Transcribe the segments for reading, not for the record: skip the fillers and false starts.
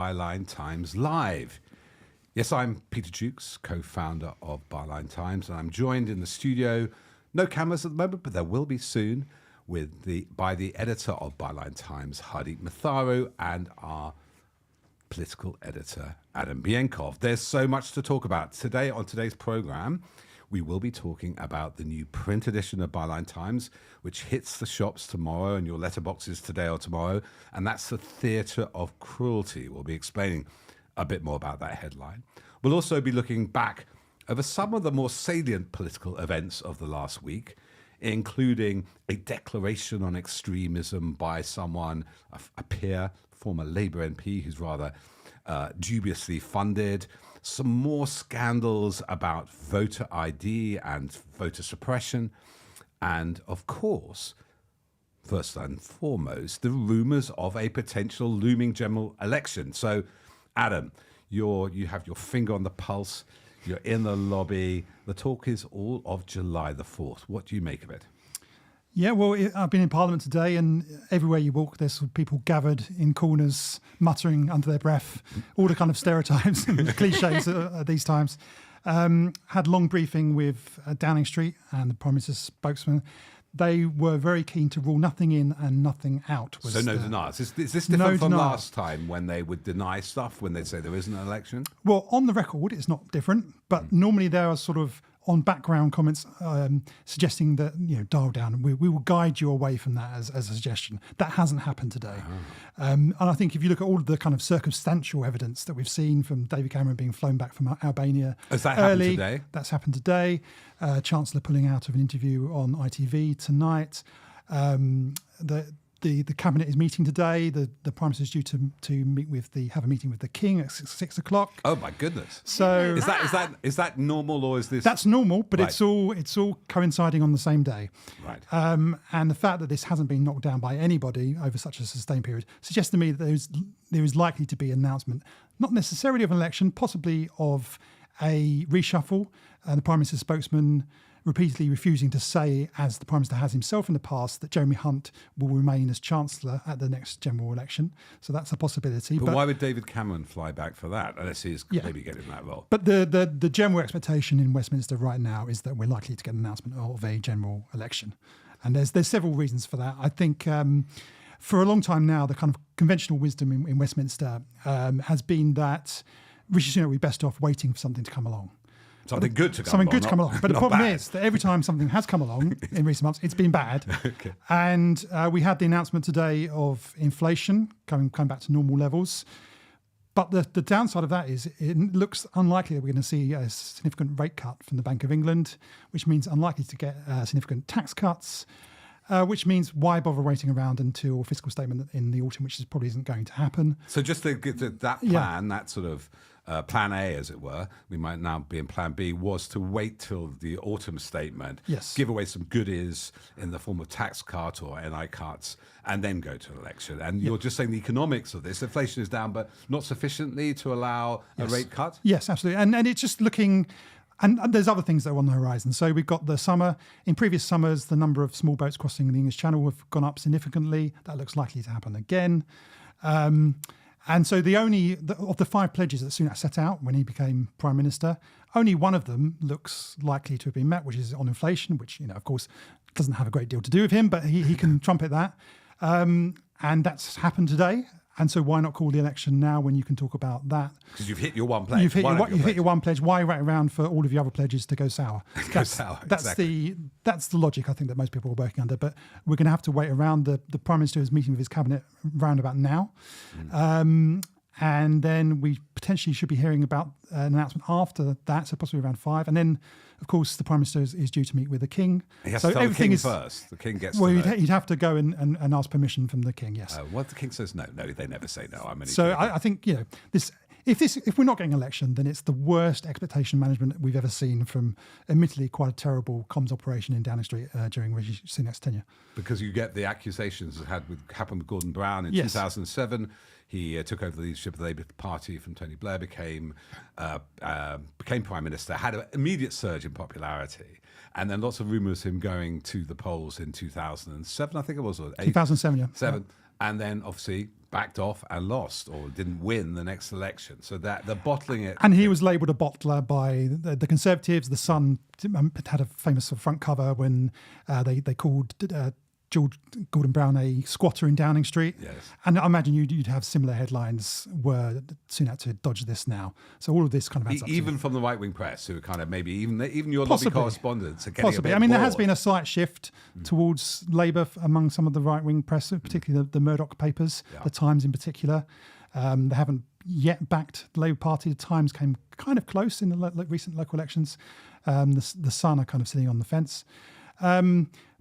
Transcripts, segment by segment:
Byline Times Live. Yes, I'm Peter Jukes, co-founder of Byline Times, and I'm joined in the studio, no cameras at the moment, but there will be soon, by the editor of Byline Times, Hardeep Matharu, and our political editor, Adam Bienkov. There's so much to talk about. Today, on today's program, we will be talking about the new print edition of Byline Times, which hits the shops tomorrow and your letterboxes today or tomorrow, and that's The Theatre of Cruelty. We'll be explaining a bit more about that headline. We'll also be looking back over some of the more salient political events of the last week, including a declaration on extremism by someone, a peer, former Labour MP who's rather dubiously funded, some more scandals about voter ID and voter suppression, and of course, first and foremost, the rumours of a potential looming general election. So, Adam, you have your finger on the pulse, you're in the lobby, the talk is all of July the 4th. What do you make of it? Yeah, well, I've been in Parliament today, and everywhere you walk, there's people gathered in corners, muttering under their breath, all the kind of stereotypes and cliches at these times. Had a long briefing with Downing Street and the Prime Minister's spokesman. They were very keen to rule nothing in and nothing out. So no denials. Is this different from last time when they would deny stuff, when they'd say there isn't an election? Well, on the record, it's not different, but normally there are sort of on background comments suggesting that, dial down. We will guide you away from that as a suggestion. That hasn't happened today. And I think if you look at all of the kind of circumstantial evidence that we've seen from David Cameron being flown back from Albania Has that early, happened today? That's happened today. Chancellor pulling out of an interview on ITV tonight. The cabinet is meeting today. The Prime Minister is due to have a meeting with the King at 6 o'clock. Oh my goodness! So is that normal, or is this? That's normal, but Right. it's all coinciding on the same day. Right. And the fact that this hasn't been knocked down by anybody over such a sustained period suggests to me that there is likely to be an announcement, not necessarily of an election, possibly of a reshuffle. The Prime Minister's spokesman repeatedly refusing to say, as the Prime Minister has himself in the past, that Jeremy Hunt will remain as Chancellor at the next general election. So that's a possibility. But why would David Cameron fly back for that, unless he's maybe getting that role? But the general expectation in Westminster right now is that we're likely to get an announcement of a general election. And there's several reasons for that. I think for a long time now, the kind of conventional wisdom in Westminster has been that Rishi Sunak would be best off waiting for something to come along. Something good to come along. But the problem is that every time something has come along in recent months, it's been bad. Okay. And we had the announcement today of inflation coming back to normal levels. But the downside of that is it looks unlikely that we're going to see a significant rate cut from the Bank of England, which means unlikely to get significant tax cuts, which means why bother waiting around until a fiscal statement in the autumn, which probably isn't going to happen. So just to get that plan, that sort of plan A, as it were, we might now be in plan B, was to wait till the autumn statement, Yes. give away some goodies in the form of tax cut or NI cuts, and then go to an election. And you're just saying the economics of this, inflation is down, but not sufficiently to allow a rate cut? Yes, absolutely. And it's just looking... And there's other things that are on the horizon. So we've got the summer. In previous summers, the number of small boats crossing the English Channel have gone up significantly. That looks likely to happen again. And so of the 5 pledges that Sunak set out when he became Prime Minister, only one of them looks likely to have been met, which is on inflation, which, of course, doesn't have a great deal to do with him, but he can trumpet that. And that's happened today. And so why not call the election now when you can talk about that? Because you've hit your one pledge. You've hit your one pledge. Why wait around for all of your other pledges to go sour? That's the logic, I think, that most people are working under. But we're going to have to wait around. The Prime Minister is meeting with his cabinet round about now. And then we potentially should be hearing about an announcement after that, so possibly around 5. And then, of course, the Prime Minister is due to meet with the King. He has to tell the King first. The King gets well, to know. he'd have to go and ask permission from the King, yes. What the King says no. No, they never say no. So I think, this... If we're not getting an election, then it's the worst expectation management we've ever seen from, admittedly, quite a terrible comms operation in Downing Street during Rishi Sunak's tenure. Because you get the accusations that happened with Gordon Brown in 2007. He took over the leadership of the Labour Party from Tony Blair, became Prime Minister, had an immediate surge in popularity, and then lots of rumours of him going to the polls in 2007, I think it was, or 2007, yeah. 7. and then obviously backed off and lost or didn't win the next election. So that the bottling it. And he was labelled a bottler by the Conservatives. The Sun had a famous sort of front cover when they called George Gordon Brown a squatter in Downing Street. Yes. And I imagine you'd have similar headlines were Sunak to dodge this now. So all of this kind of adds up. Even from the right-wing press, who are kind of maybe even your Possibly. lobby correspondents are getting Possibly. a bit I mean, there bored. has been a slight shift towards Labour among some of the right-wing press, particularly the Murdoch papers, the Times in particular. They haven't yet backed the Labour Party. The Times came kind of close in the recent local elections. The Sun are kind of sitting on the fence.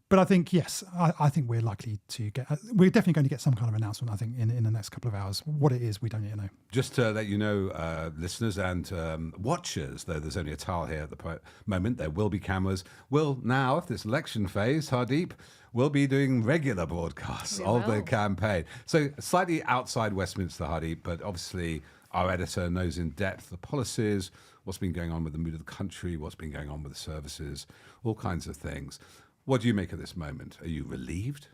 But I think, yes, I think we're likely to get... we're definitely going to get some kind of announcement, I think, in the next couple of hours. What it is, we don't yet know. Just to let you know, listeners and watchers, though there's only a tile here at the moment, there will be cameras. We'll now, if this election phase, Hardeep, we'll be doing regular broadcasts of the campaign. So slightly outside Westminster, Hardeep, but obviously our editor knows in depth the policies, what's been going on with the mood of the country, what's been going on with the services, all kinds of things. What do you make of this moment? Are you relieved?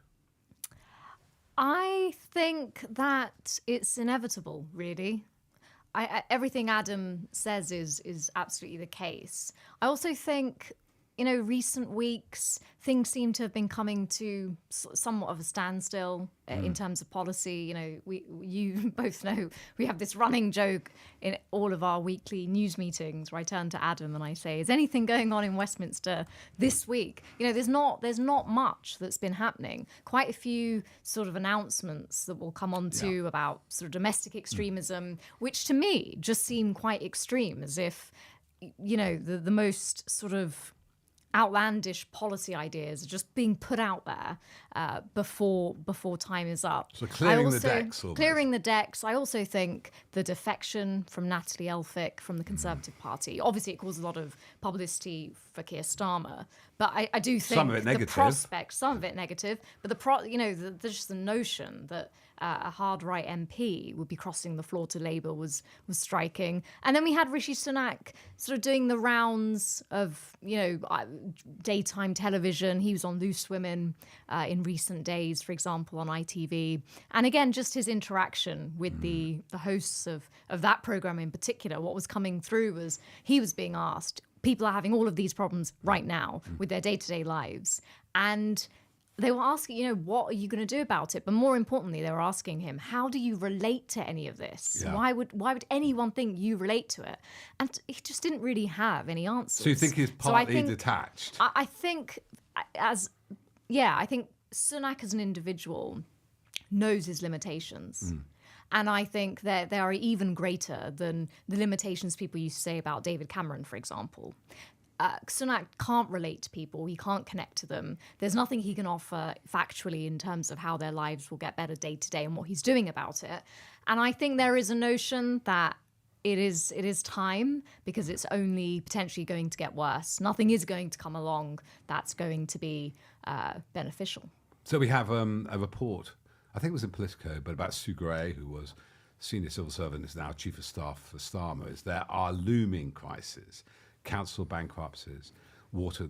I think that it's inevitable, really. Everything Adam says is absolutely the case. I also think, recent weeks, things seem to have been coming to somewhat of a standstill in terms of policy. You both know we have this running joke in all of our weekly news meetings where I turn to Adam and I say, is anything going on in Westminster this week? There's not much that's been happening. Quite a few sort of announcements that we'll come on to about sort of domestic extremism, which to me just seem quite extreme, as if, the most sort of outlandish policy ideas are just being put out there before time is up. So clearing the decks. Almost. Clearing the decks. I also think the defection from Natalie Elphicke from the Conservative Party. Obviously, it caused a lot of publicity for Keir Starmer, but I do think some of it negative. The prospect, some of it negative, but there's just the notion that a hard right MP would be crossing the floor to Labour was striking. And then we had Rishi Sunak sort of doing the rounds of, daytime television. He was on Loose Women in recent days, for example, on ITV. And again, just his interaction with the hosts of that programme in particular. What was coming through was he was being asked, people are having all of these problems right now with their day-to-day lives. And they were asking, what are you going to do about it? But more importantly, they were asking him, how do you relate to any of this? Yeah. Why would anyone think you relate to it? And he just didn't really have any answers. So you think he's partly detached? I think Sunak as an individual knows his limitations. And I think that they are even greater than the limitations people used to say about David Cameron, for example. Sunak can't relate to people. He can't connect to them. There's nothing he can offer factually in terms of how their lives will get better day to day and what he's doing about it. And I think there is a notion that it is time, because it's only potentially going to get worse. Nothing is going to come along that's going to be beneficial. So we have a report, I think it was in Politico, but about Sue Gray, who was senior civil servant, is now chief of staff for Starmer. Is there are looming crises. Council bankruptcies,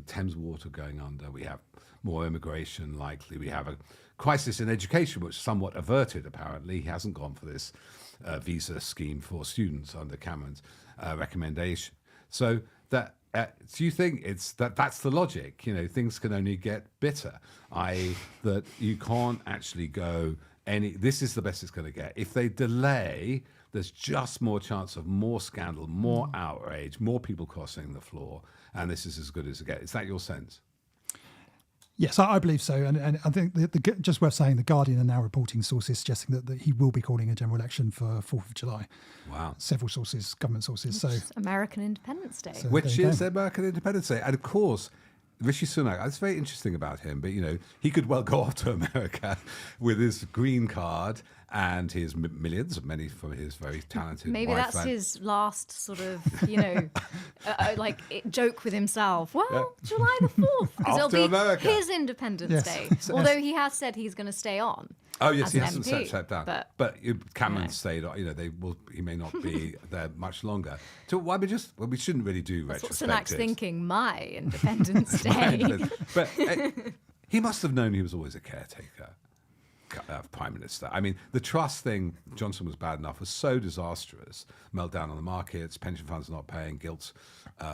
Thames Water going under. We have more immigration likely. We have a crisis in education, which somewhat averted, apparently. He hasn't gone for this visa scheme for students under Cameron's recommendation. So that do you think that's the logic? Things can only get bitter, i.e. that you can't actually go this is the best it's going to get. If they delay, there's just more chance of more scandal, more outrage, more people crossing the floor, and this is as good as it gets. Is that your sense? Yes, I believe so. And I think just worth saying, The Guardian are now reporting sources suggesting that he will be calling a general election for 4th of July. Wow. Several sources, government sources. So American Independence Day. Which is American Independence Day. And of course, Rishi Sunak, that's very interesting about him, but he could well go off to America with his green card and his millions, many from his very talented Maybe wife. That's his last sort of, joke with himself. Well, July the 4th, because it'll be America. His Independence Day. Although he has said he's going to stay on. Oh yes, he as hasn't an MP, stepped down. But Cameron stayed on. He may not be there much longer. So why we shouldn't really do That's what retrospectives. Sunak's thinking. My Independence Day. But he must have known he was always a caretaker. Prime Minister. I mean, the trust thing, Johnson was bad enough, was so disastrous, meltdown on the markets, pension funds not paying, gilts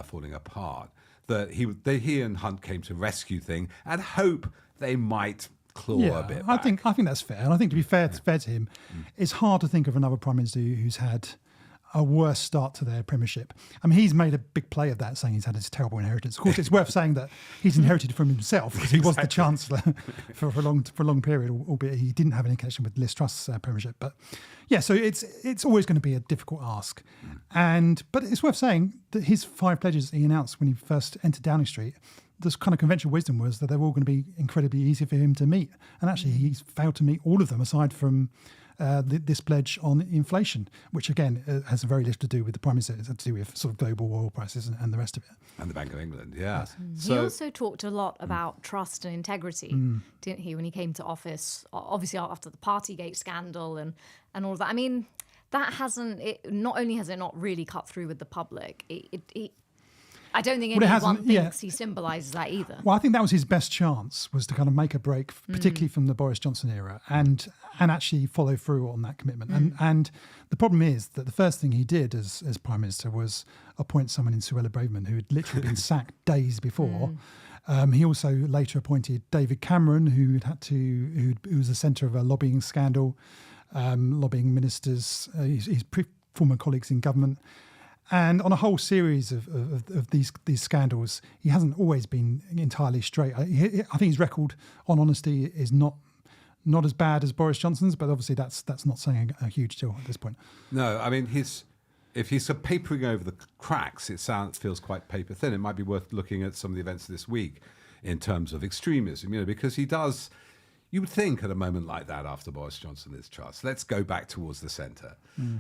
falling apart, that he and Hunt came to rescue thing and hope they might claw a bit back. I think that's fair. And I think to be fair to him, it's hard to think of another Prime Minister who's had a worse start to their premiership. I mean, he's made a big play of that, saying he's had this terrible inheritance. Of course, it's worth saying that he's inherited from himself, because he was the Chancellor for a long period, albeit he didn't have any connection with Liz Truss's premiership. But yeah, so it's always going to be a difficult ask. But it's worth saying that his 5 pledges he announced when he first entered Downing Street, this kind of conventional wisdom was that they were all going to be incredibly easy for him to meet. And actually, he's failed to meet all of them, aside from this pledge on inflation, which again has very little to do with the Prime Minister. It's to do with sort of global oil prices and the rest of it. And the Bank of England, yeah. Yes. He also talked a lot about trust and integrity, didn't he, when he came to office, obviously after the Partygate scandal and all of that. I mean, that not only has it not really cut through with the public, I don't think anyone thinks he symbolises that either. Well, I think that was his best chance, was to kind of make a break, particularly from the Boris Johnson era, and actually follow through on that commitment. And the problem is that the first thing he did as Prime Minister was appoint someone in Suella Braverman, who had literally been sacked days before. He also later appointed David Cameron, who was the centre of a lobbying scandal, lobbying ministers, his former colleagues in government. And on a whole series of these scandals, he hasn't always been entirely straight. I think his record on honesty is not as bad as Boris Johnson's, but obviously that's not saying a huge deal at this point. No, I mean, if he's papering over the cracks, feels quite paper thin. It might be worth looking at some of the events this week in terms of extremism, because he does. You would think at a moment like that, after Boris Johnson is trust, let's go back towards the centre.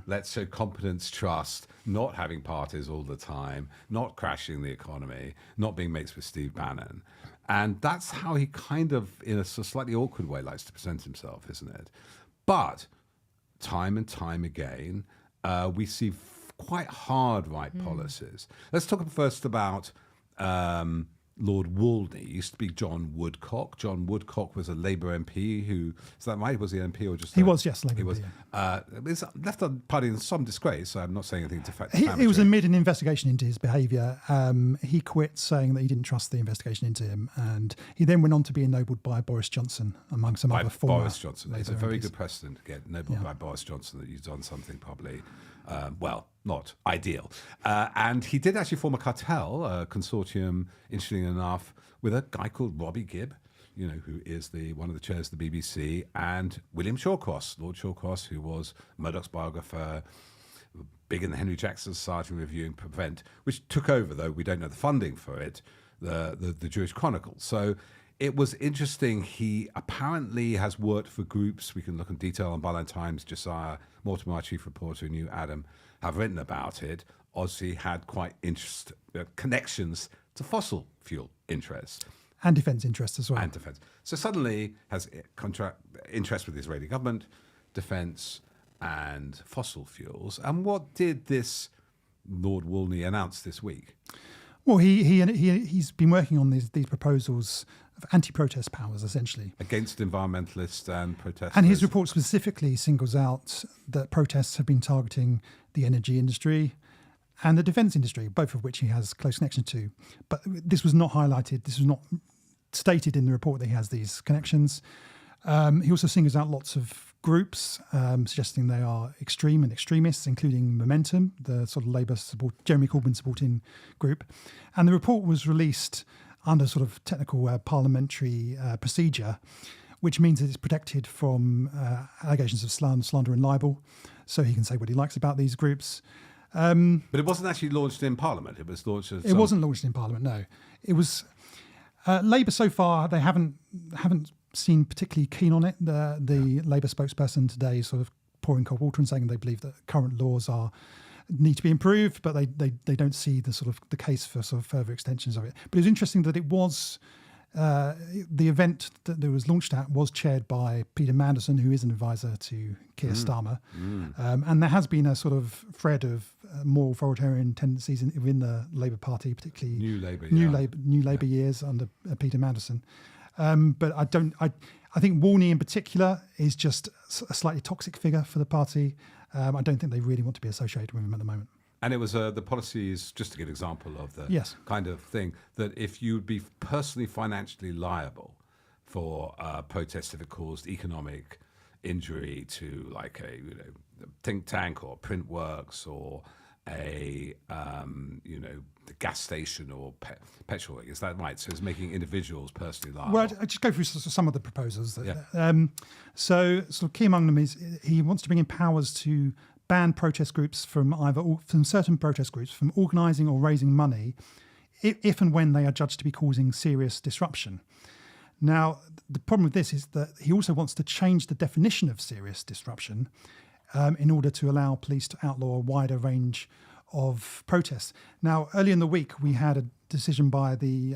Let's show competence, trust, not having parties all the time, not crashing the economy, not being mates with Steve Bannon. And that's how he kind of, in a slightly awkward way, likes to present himself, isn't it? But time and time again, we see quite hard right policies. Let's talk first about Lord Wolney. Used to be John Woodcock. John Woodcock was a Labour MP who, is that right? Was he an MP or just? He was, yes, Labour. He was. It's left the party in some disgrace. So I'm not saying anything to fact. He was amid an investigation into his behaviour. He quit, saying that he didn't trust the investigation into him, and he then went on to be ennobled by Boris Johnson, among some other former. Boris Johnson. It's a very good precedent to get ennobled by Boris Johnson, that you've done something probably, not ideal. And he did actually form a cartel, a consortium, interestingly enough, with a guy called Robbie Gibb, who is one of the chairs of the BBC, and William Shawcross, Lord Shawcross, who was Murdoch's biographer, big in the Henry Jackson Society reviewing Prevent, which took over, though we don't know the funding for it, the Jewish Chronicle. So it was interesting. He apparently has worked for groups. We can look in detail on Byline Times. Josiah Mortimer, our chief reporter, and you, Adam, have written about it. Ozzy had quite connections to fossil fuel interests. And defence interests as well. And defence. So suddenly has interest with the Israeli government, defence and fossil fuels. And what did this Lord Wolney announce this week? Well, he's been working on these proposals of anti-protest powers, essentially. Against environmentalists and protesters. And his report specifically singles out that protests have been targeting the energy industry and the defence industry, both of which he has close connection to. But this was not highlighted. This was not stated in the report that he has these connections. He also singles out lots of groups, suggesting they are extreme and extremists, including Momentum, the sort of Labour Jeremy Corbyn supporting group. And the report was released under sort of technical parliamentary procedure, which means that it's protected from allegations of slander and libel, so he can say what he likes about these groups. But it wasn't actually launched in Parliament. It was launched as It wasn't launched in Parliament, no. It was Labour so far, they haven't seemed particularly keen on it. The Labour spokesperson today is sort of pouring cold water and saying they believe that current laws need to be improved, but they don't see the case for sort of further extensions of it. But it was interesting that it was the event that was launched at was chaired by Peter Mandelson, who is an advisor to Keir Starmer, and there has been a sort of thread of more authoritarian tendencies within the Labour Party, particularly New Labour years under Peter Mandelson. But I think Warney in particular is just a slightly toxic figure for the party. I don't think they really want to be associated with him at the moment. And it was the policy is, just to give an example of the Yes. kind of thing, that if you'd be personally financially liable for protest if it caused economic injury to like a think tank or Printworks or a the gas station or petrol. Is that right? So it's making individuals personally liable. Well, I just go through some of the proposals. So sort of key among them is he wants to bring in powers to ban protest groups from certain protest groups from organising or raising money if and when they are judged to be causing serious disruption. Now, the problem with this is that he also wants to change the definition of serious disruption in order to allow police to outlaw a wider range of protests. Now, earlier in the week, we had a decision by the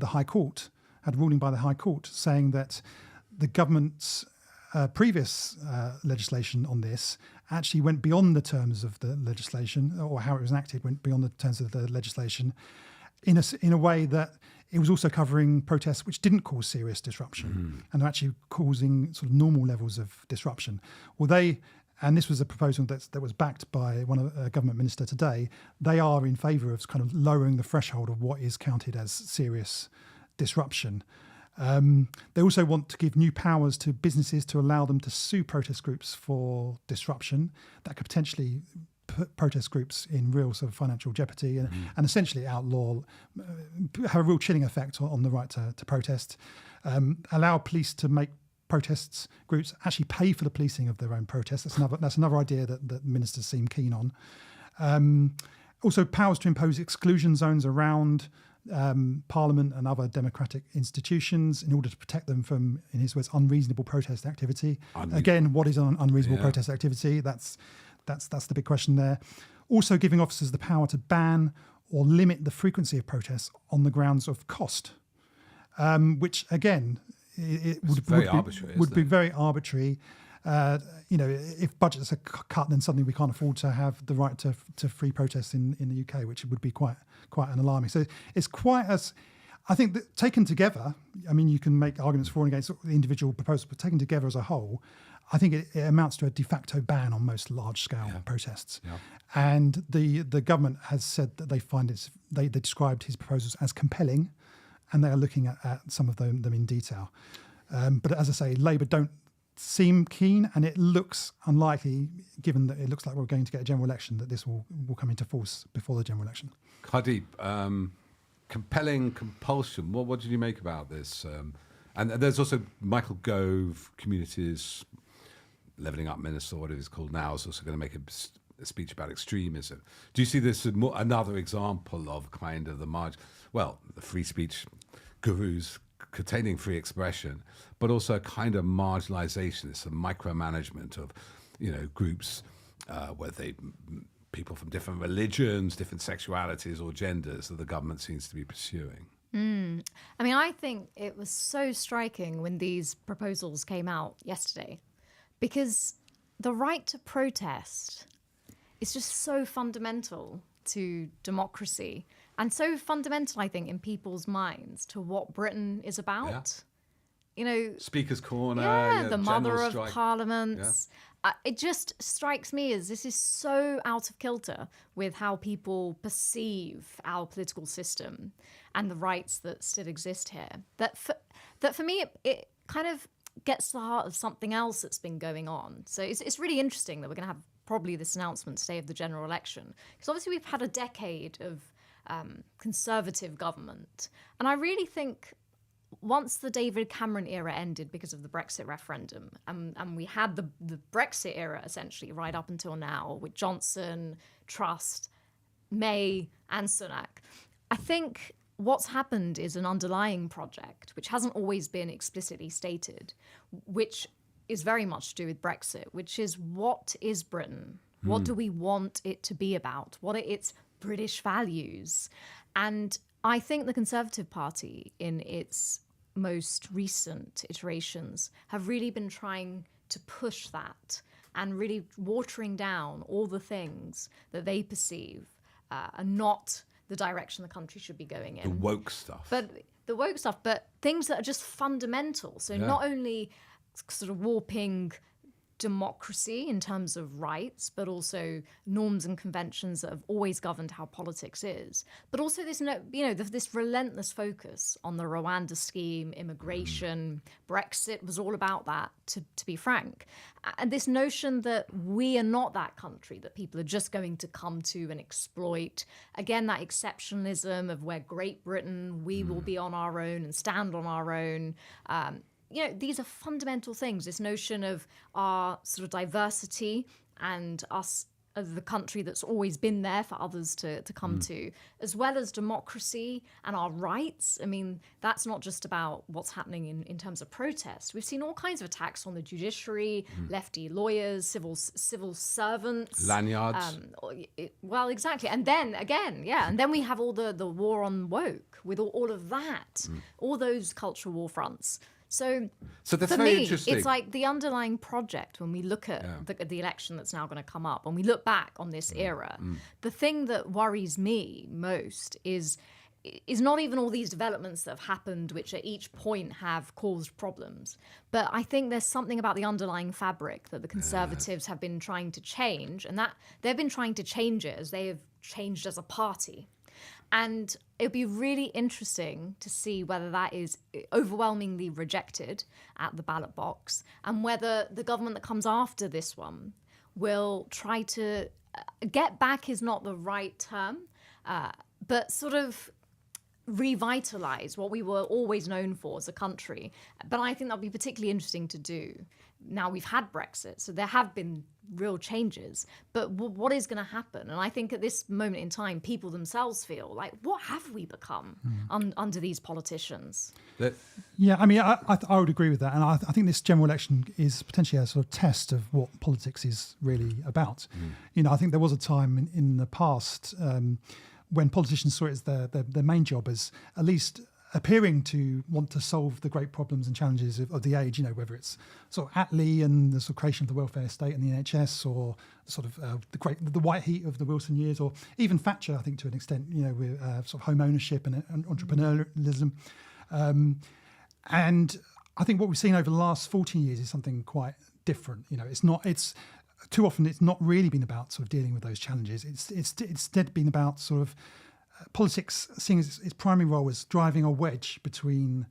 High Court, had a ruling by the High Court saying that the government's previous legislation on this actually went beyond the terms of the legislation, or how it was enacted went beyond the terms of the legislation in a way that it was also covering protests which didn't cause serious disruption and are actually causing sort of normal levels of disruption. Well, and this was a proposal that was backed by a government minister today, they are in favour of kind of lowering the threshold of what is counted as serious disruption. They also want to give new powers to businesses to allow them to sue protest groups for disruption that could potentially put protest groups in real sort of financial jeopardy and essentially outlaw, have a real chilling effect on the right to protest, allow police to make protests groups actually pay for the policing of their own protests. That's another idea that ministers seem keen on. Also powers to impose exclusion zones around Parliament and other democratic institutions in order to protect them from, in his words, unreasonable protest activity. Again, what is an unreasonable protest activity? That's the big question there. Also giving officers the power to ban or limit the frequency of protests on the grounds of cost, which again, it would be very arbitrary. If budgets are cut, then suddenly we can't afford to have the right to free protests in the UK, which would be quite an alarming. So it's I think that taken together, I mean, you can make arguments for and against the individual proposals, but taken together as a whole, I think it amounts to a de facto ban on most large-scale protests. Yeah. And the government has said that they find they described his proposals as compelling, and they are looking at some of them in detail. But as I say, Labour don't seem keen, and it looks unlikely, given that it looks like we're going to get a general election, that this will come into force before the general election. Hardeep, compelling compulsion. What did you make about this? And there's also Michael Gove, Communities Levelling Up Minister, what it is called now, is also going to make a speech about extremism. Do you see this as another example of kind of the free speech gurus containing free expression, but also a kind of marginalisation, it's a micromanagement of, groups where people from different religions, different sexualities or genders that the government seems to be pursuing? I mean, I think it was so striking when these proposals came out yesterday, because the right to protest is just so fundamental to democracy and so fundamental, I think, in people's minds to what Britain is about. Yeah. Speaker's Corner, the mother of strike. parliaments. Yeah. It just strikes me as this is so out of kilter with how people perceive our political system and the rights that still exist here. That for me, it kind of gets to the heart of something else that's been going on. So it's really interesting that we're going to have probably this announcement today of the general election, because obviously we've had a decade of conservative government, and I really think once the David Cameron era ended because of the Brexit referendum, and we had the Brexit era essentially right up until now with Johnson, Truss, May and Sunak, I think what's happened is an underlying project which hasn't always been explicitly stated, which is very much to do with Brexit, which is, what is Britain? What do we want it to be about? What are its British values? And I think the Conservative Party, in its most recent iterations, have really been trying to push that and really watering down all the things that they perceive are not the direction the country should be going in. The woke stuff. But the woke stuff, but things that are just fundamental. So not only sort of warping democracy in terms of rights, but also norms and conventions that have always governed how politics is. But also this, this relentless focus on the Rwanda scheme, immigration, Brexit was all about that, to be frank. And this notion that we are not that country that people are just going to come to and exploit. Again, that exceptionalism of where Great Britain, we will be on our own and stand on our own. These are fundamental things. This notion of our sort of diversity and us as the country that's always been there for others to come to, as well as democracy and our rights. I mean, that's not just about what's happening in terms of protest. We've seen all kinds of attacks on the judiciary, lefty lawyers, civil servants. Lanyards. Well, exactly. And then again, and then we have all the war on woke with all of that, all those cultural war fronts. So that's for very me, interesting. it's like the underlying project when we look at the election that's now going to come up, when we look back on this era, the thing that worries me most is not even all these developments that have happened, which at each point have caused problems. But I think there's something about the underlying fabric that the Conservatives have been trying to change, and that they've been trying to change it as they have changed as a party. And it would be really interesting to see whether that is overwhelmingly rejected at the ballot box, and whether the government that comes after this one will try to get back is not the right term, but sort of revitalize what we were always known for as a country. But I think that'll be particularly interesting to do. Now we've had Brexit, so there have been real changes, but what is going to happen? And I think at this moment in time, people themselves feel like, what have we become under these politicians? Yeah, I mean, I would agree with that. And I think this general election is potentially a sort of test of what politics is really about. I think there was a time in the past when politicians saw it as their main job as at least appearing to want to solve the great problems and challenges of the age, whether it's sort of Attlee and the sort of creation of the welfare state and the NHS, or sort of the white heat of the Wilson years, or even Thatcher, I think, to an extent, with sort of home ownership and entrepreneurialism. And I think what we've seen over the last 14 years is something quite different. It's too often it's not really been about sort of dealing with those challenges. It's instead been about sort of politics seeing its primary role as driving a wedge between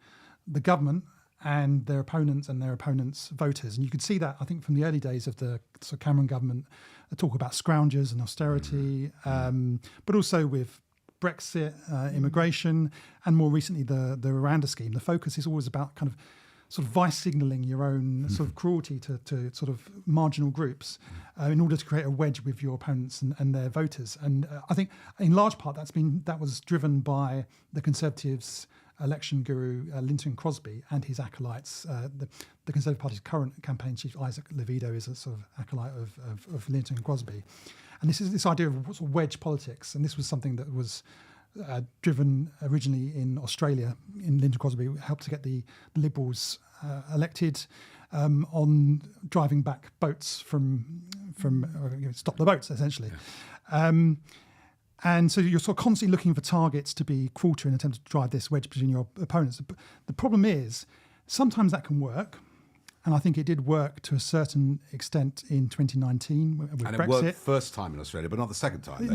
the government and their opponents and their opponents' voters. And you could see that, I think, from the early days of the sort of Cameron government, talk about scroungers and austerity, but also with Brexit, immigration, and more recently the Rwanda scheme. The focus is always about kind of sort of vice signalling your own sort of cruelty to sort of marginal groups in order to create a wedge with your opponents and their voters. And I think in large part that was driven by the Conservatives' election guru Linton Crosby and his acolytes. The Conservative Party's current campaign chief, Isaac Levido, is a sort of acolyte of Linton Crosby. And this idea of sort of wedge politics, and this was something that was driven originally in Australia. In Linton Crosby, helped to get the Liberals elected on driving back boats from stop the boats, essentially. And so you're sort of constantly looking for targets to be cruel to in an attempt to drive this wedge between your opponents. The problem is sometimes that can work. And I think it did work to a certain extent in 2019 with Brexit. And it worked first time in Australia, but not the second time.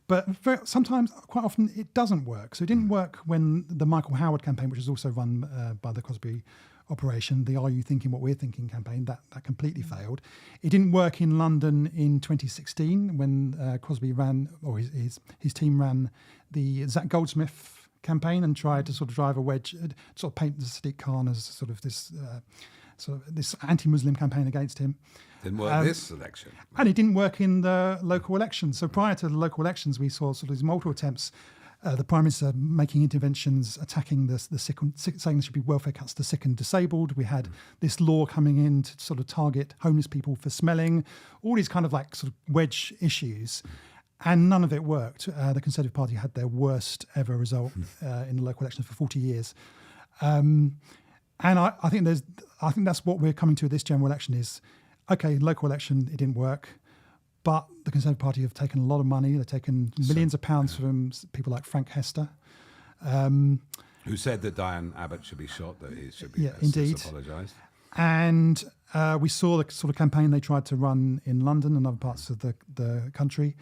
But sometimes, quite often, it doesn't work. So it didn't work when the Michael Howard campaign, which was also run by the Crosby operation, the Are You Thinking What We're Thinking campaign, that completely failed. It didn't work in London in 2016 when Crosby ran, or his team ran the Zach Goldsmith campaign and tried to sort of drive a wedge, sort of paint Sadiq Khan as sort of this anti-Muslim campaign against him. Didn't work this election. And it didn't work in the local elections. So prior to the local elections, we saw sort of these multiple attempts, the Prime Minister making interventions, attacking the sick, saying there should be welfare cuts to sick and disabled. We had this law coming in to sort of target homeless people for smelling, all these kind of like sort of wedge issues. And none of it worked. The Conservative Party had their worst ever result in the local elections for 40 years. And I think that's what we're coming to this general election is, okay, local election, it didn't work, But the Conservative Party have taken a lot of money. They've taken millions of pounds from people like Frank Hester. Who said that Diane Abbott should be shot, that he should be apologised. And we saw the sort of campaign they tried to run in London and other parts of the country.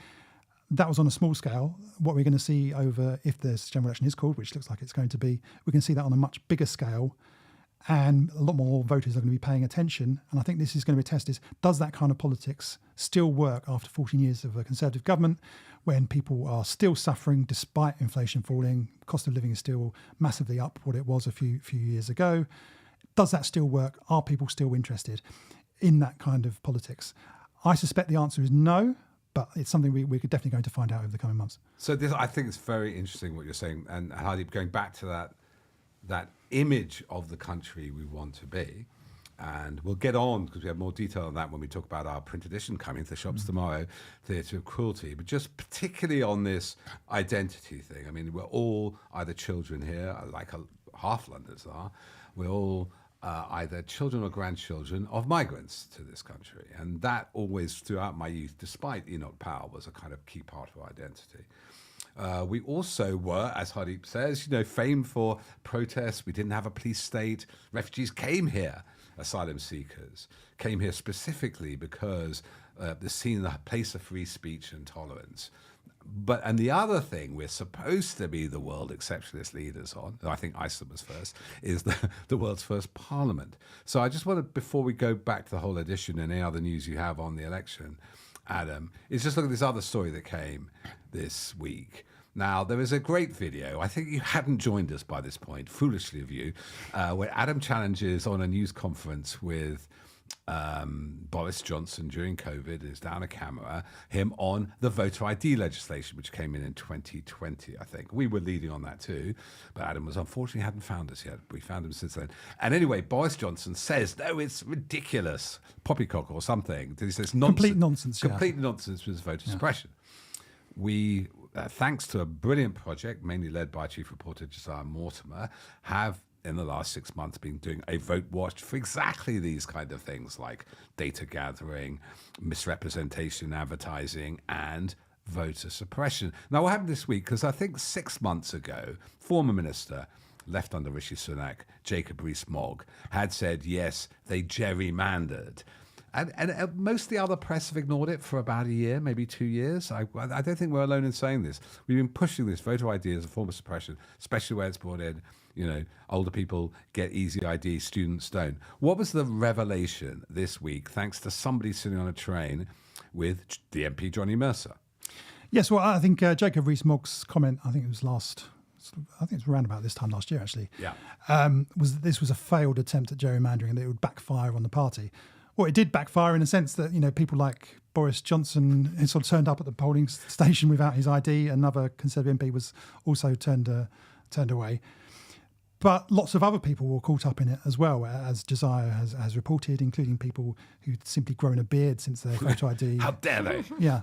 That was on a small scale. What we're going to see over, if this general election is called, which looks like it's going to be, we're going to see that on a much bigger scale, and a lot more voters are going to be paying attention. And I think this is going to be a test, is does that kind of politics still work after 14 years of a Conservative government, when people are still suffering despite inflation falling, cost of living is still massively up what it was a few years ago. Does that still work? Are people still interested in that kind of politics? I suspect the answer is no, but it's something we're definitely going to find out over the coming months. So this, I think it's very interesting what you're saying. And Hardeep, going back to that image of the country we want to be, and we'll get on, because we have more detail on that when we talk about our print edition coming to the shops tomorrow, Theatre of Cruelty. But just particularly on this identity thing, I mean, we're all either children here, like half Londoners are, we're all either children or grandchildren of migrants to this country. And that always, throughout my youth, despite Enoch Powell, was a kind of key part of our identity. We also were, as Hardeep says, famed for protests. We didn't have a police state. Refugees came here, asylum seekers, came here specifically because they're seen a place of free speech and tolerance. And the other thing we're supposed to be the world exceptionalist leaders on, I think Iceland was first, is the world's first parliament. So I just want to, before we go back to the whole edition and any other news you have on the election, Adam, is just look at this other story that came this week. Now, there is a great video. I think you hadn't joined us by this point, foolishly of you, where Adam challenges on a news conference with Boris Johnson during COVID, is down a camera, him on the voter ID legislation, which came in 2020, I think. We were leading on that too, but Adam was unfortunately hadn't found us yet. We found him since then. And anyway, Boris Johnson says, no, it's ridiculous, poppycock or something. He says nonsense. Complete nonsense. Complete nonsense with voter suppression. We, thanks to a brilliant project, mainly led by Chief Reporter Josiah Mortimer, have in the last 6 months been doing a vote watch for exactly these kind of things, like data gathering, misrepresentation, advertising, and voter suppression. Now, what happened this week, because I think 6 months ago, former minister, left under Rishi Sunak, Jacob Rees-Mogg, had said, yes, they gerrymandered. And most of the other press have ignored it for about a year, maybe 2 years. I don't think we're alone in saying this. We've been pushing this voter ID as a form of suppression, especially where it's brought in, older people get easy ID, students don't. What was the revelation this week, thanks to somebody sitting on a train with the MP Johnny Mercer? Yes, well, I think Jacob Rees-Mogg's comment, I think it was around about this time last year, actually, was that this was a failed attempt at gerrymandering and that it would backfire on the party. Well, it did backfire in a sense that, people like Boris Johnson sort of turned up at the polling station without his ID. Another Conservative MP was also turned away. But lots of other people were caught up in it as well, as Josiah has reported, including people who'd simply grown a beard since their photo ID. How dare they? Yeah.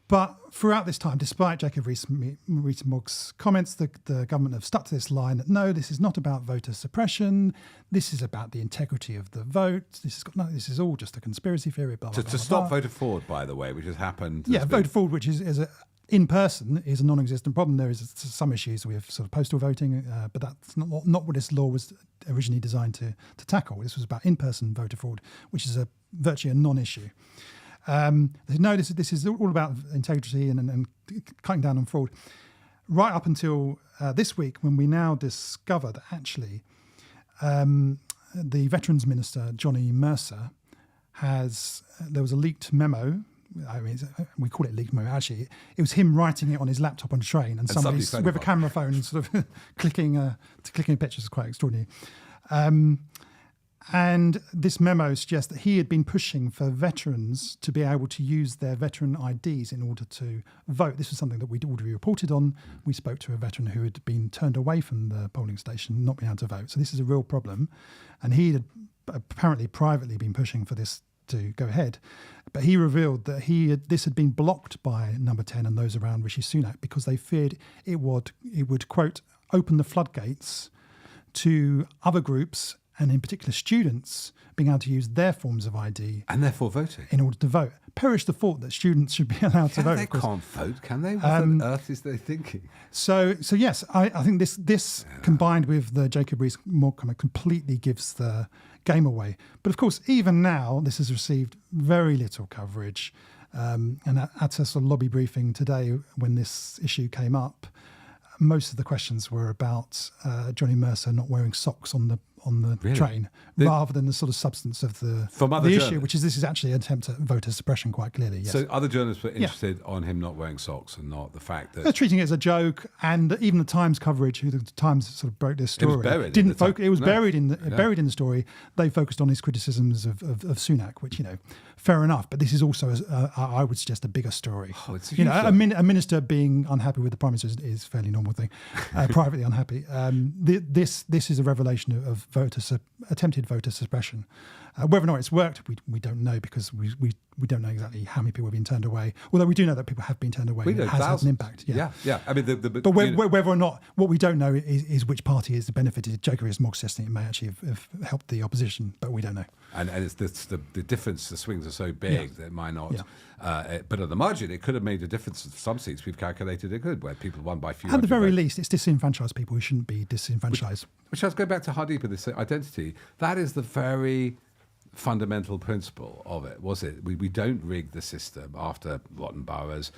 But throughout this time, despite Jacob Rees-Mogg's comments, the government have stuck to this line that no, this is not about voter suppression. This is about the integrity of the vote. This is all just a conspiracy theory. Blah, blah, blah, to stop voter fraud, by the way, which has happened. Yeah, voter fraud, which is in person, is a non-existent problem. There is some issues with sort of postal voting, but that's not what this law was originally designed to tackle. This was about in-person voter fraud, which is virtually a non-issue. No, this is all about integrity and cutting down on fraud. Right up until this week, when we now discover that actually the Veterans Minister, Johnny Mercer, there was a leaked memo. I mean, we call it leaked memo. Actually, it was him writing it on his laptop on a train, and somebody's with a camera phone sort of clicking pictures. Is quite extraordinary. And this memo suggests that he had been pushing for veterans to be able to use their veteran IDs in order to vote. This was something that we'd already reported on. We spoke to a veteran who had been turned away from the polling station, not being able to vote. So this is a real problem. And he had apparently privately been pushing for this to go ahead. But he revealed that this had been blocked by Number 10 and those around Rishi Sunak because they feared it would quote, open the floodgates to other groups and in particular students being able to use their forms of ID And therefore voting. in order to vote. Perish the thought that students should be allowed to vote. They of course. can't vote, can they? What on earth is they thinking? So yes, I think this combined with the Jacob Rees-Mogg comment completely gives the game away. But of course, even now, this has received very little coverage. And at a sort of lobby briefing today, when this issue came up, most of the questions were about Johnny Mercer not wearing socks on the Really? train, rather than the sort of substance of the issue, journalists? which is this is actually an attempt at voter suppression, quite clearly. Yes. So other journalists were interested on him not wearing socks and not the fact that... They're treating it as a joke, and even the Times coverage, who the Times sort of broke this story, buried didn't in the focus. It was No. buried in the story. They focused on his criticisms of Sunak, which fair enough. But this is also, I would suggest, a bigger story. Oh, it's a You know, huge a minister being unhappy with the Prime Minister is a fairly normal thing. Privately unhappy. This is a revelation of attempted voter suppression. Whether or not it's worked, we don't know, because we don't know exactly how many people have been turned away. Although we do know that people have been turned away. We know it has had thousands. an impact. Yeah. Yeah. I mean, But whether or not, what we don't know is which party has benefited. Jacob Rees-Mogg suggesting it may actually have helped the opposition, but we don't know. And it's the difference, the swings are so big that it might not. Yeah. But at the margin, it could have made a difference. Some seats we've calculated it could, where people won by few. At the very votes. least, it's disenfranchised people who shouldn't be disenfranchised. Which I was going back to Hardeep and this identity. That is the very fundamental principle of it, was it? We don't rig the system after rotten boroughs.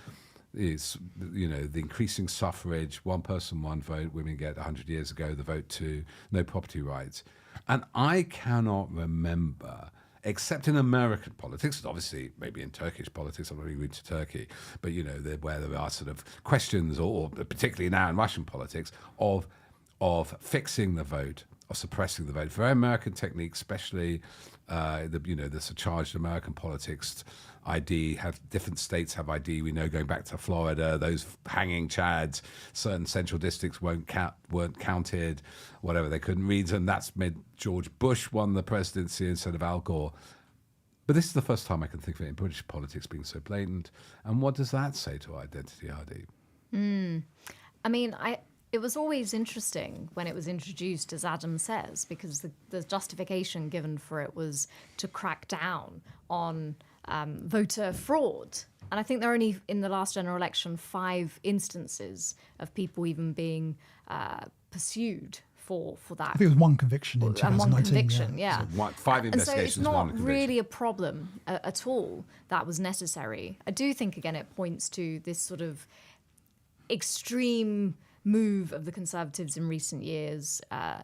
It's, the increasing suffrage, one person, one vote, women get 100 years ago, the vote too, no property rights. And I cannot remember, except in American politics, and obviously maybe in Turkish politics, I'm not really into Turkey, but where there are sort of questions, or particularly now in Russian politics, of fixing the vote or suppressing the vote. Very American technique, especially the charged American politics. ID, different states have ID. We know, going back to Florida, those hanging chads, certain central districts weren't counted, whatever, they couldn't read, and that's made George Bush won the presidency instead of Al Gore. But this is the first time I can think of it in British politics being so blatant. And what does that say to identity, Hardeep? I mean, it was always interesting when it was introduced, as Adam says, because the justification given for it was to crack down on voter fraud. And I think there are only, in the last general election, 5 instances of people even being pursued for that. I think it was one conviction in And 2019. one conviction, yeah. So 5 And so investigations, it's one not conviction. really a problem at all that was necessary. I do think, again, it points to this sort of extreme move of the Conservatives in recent years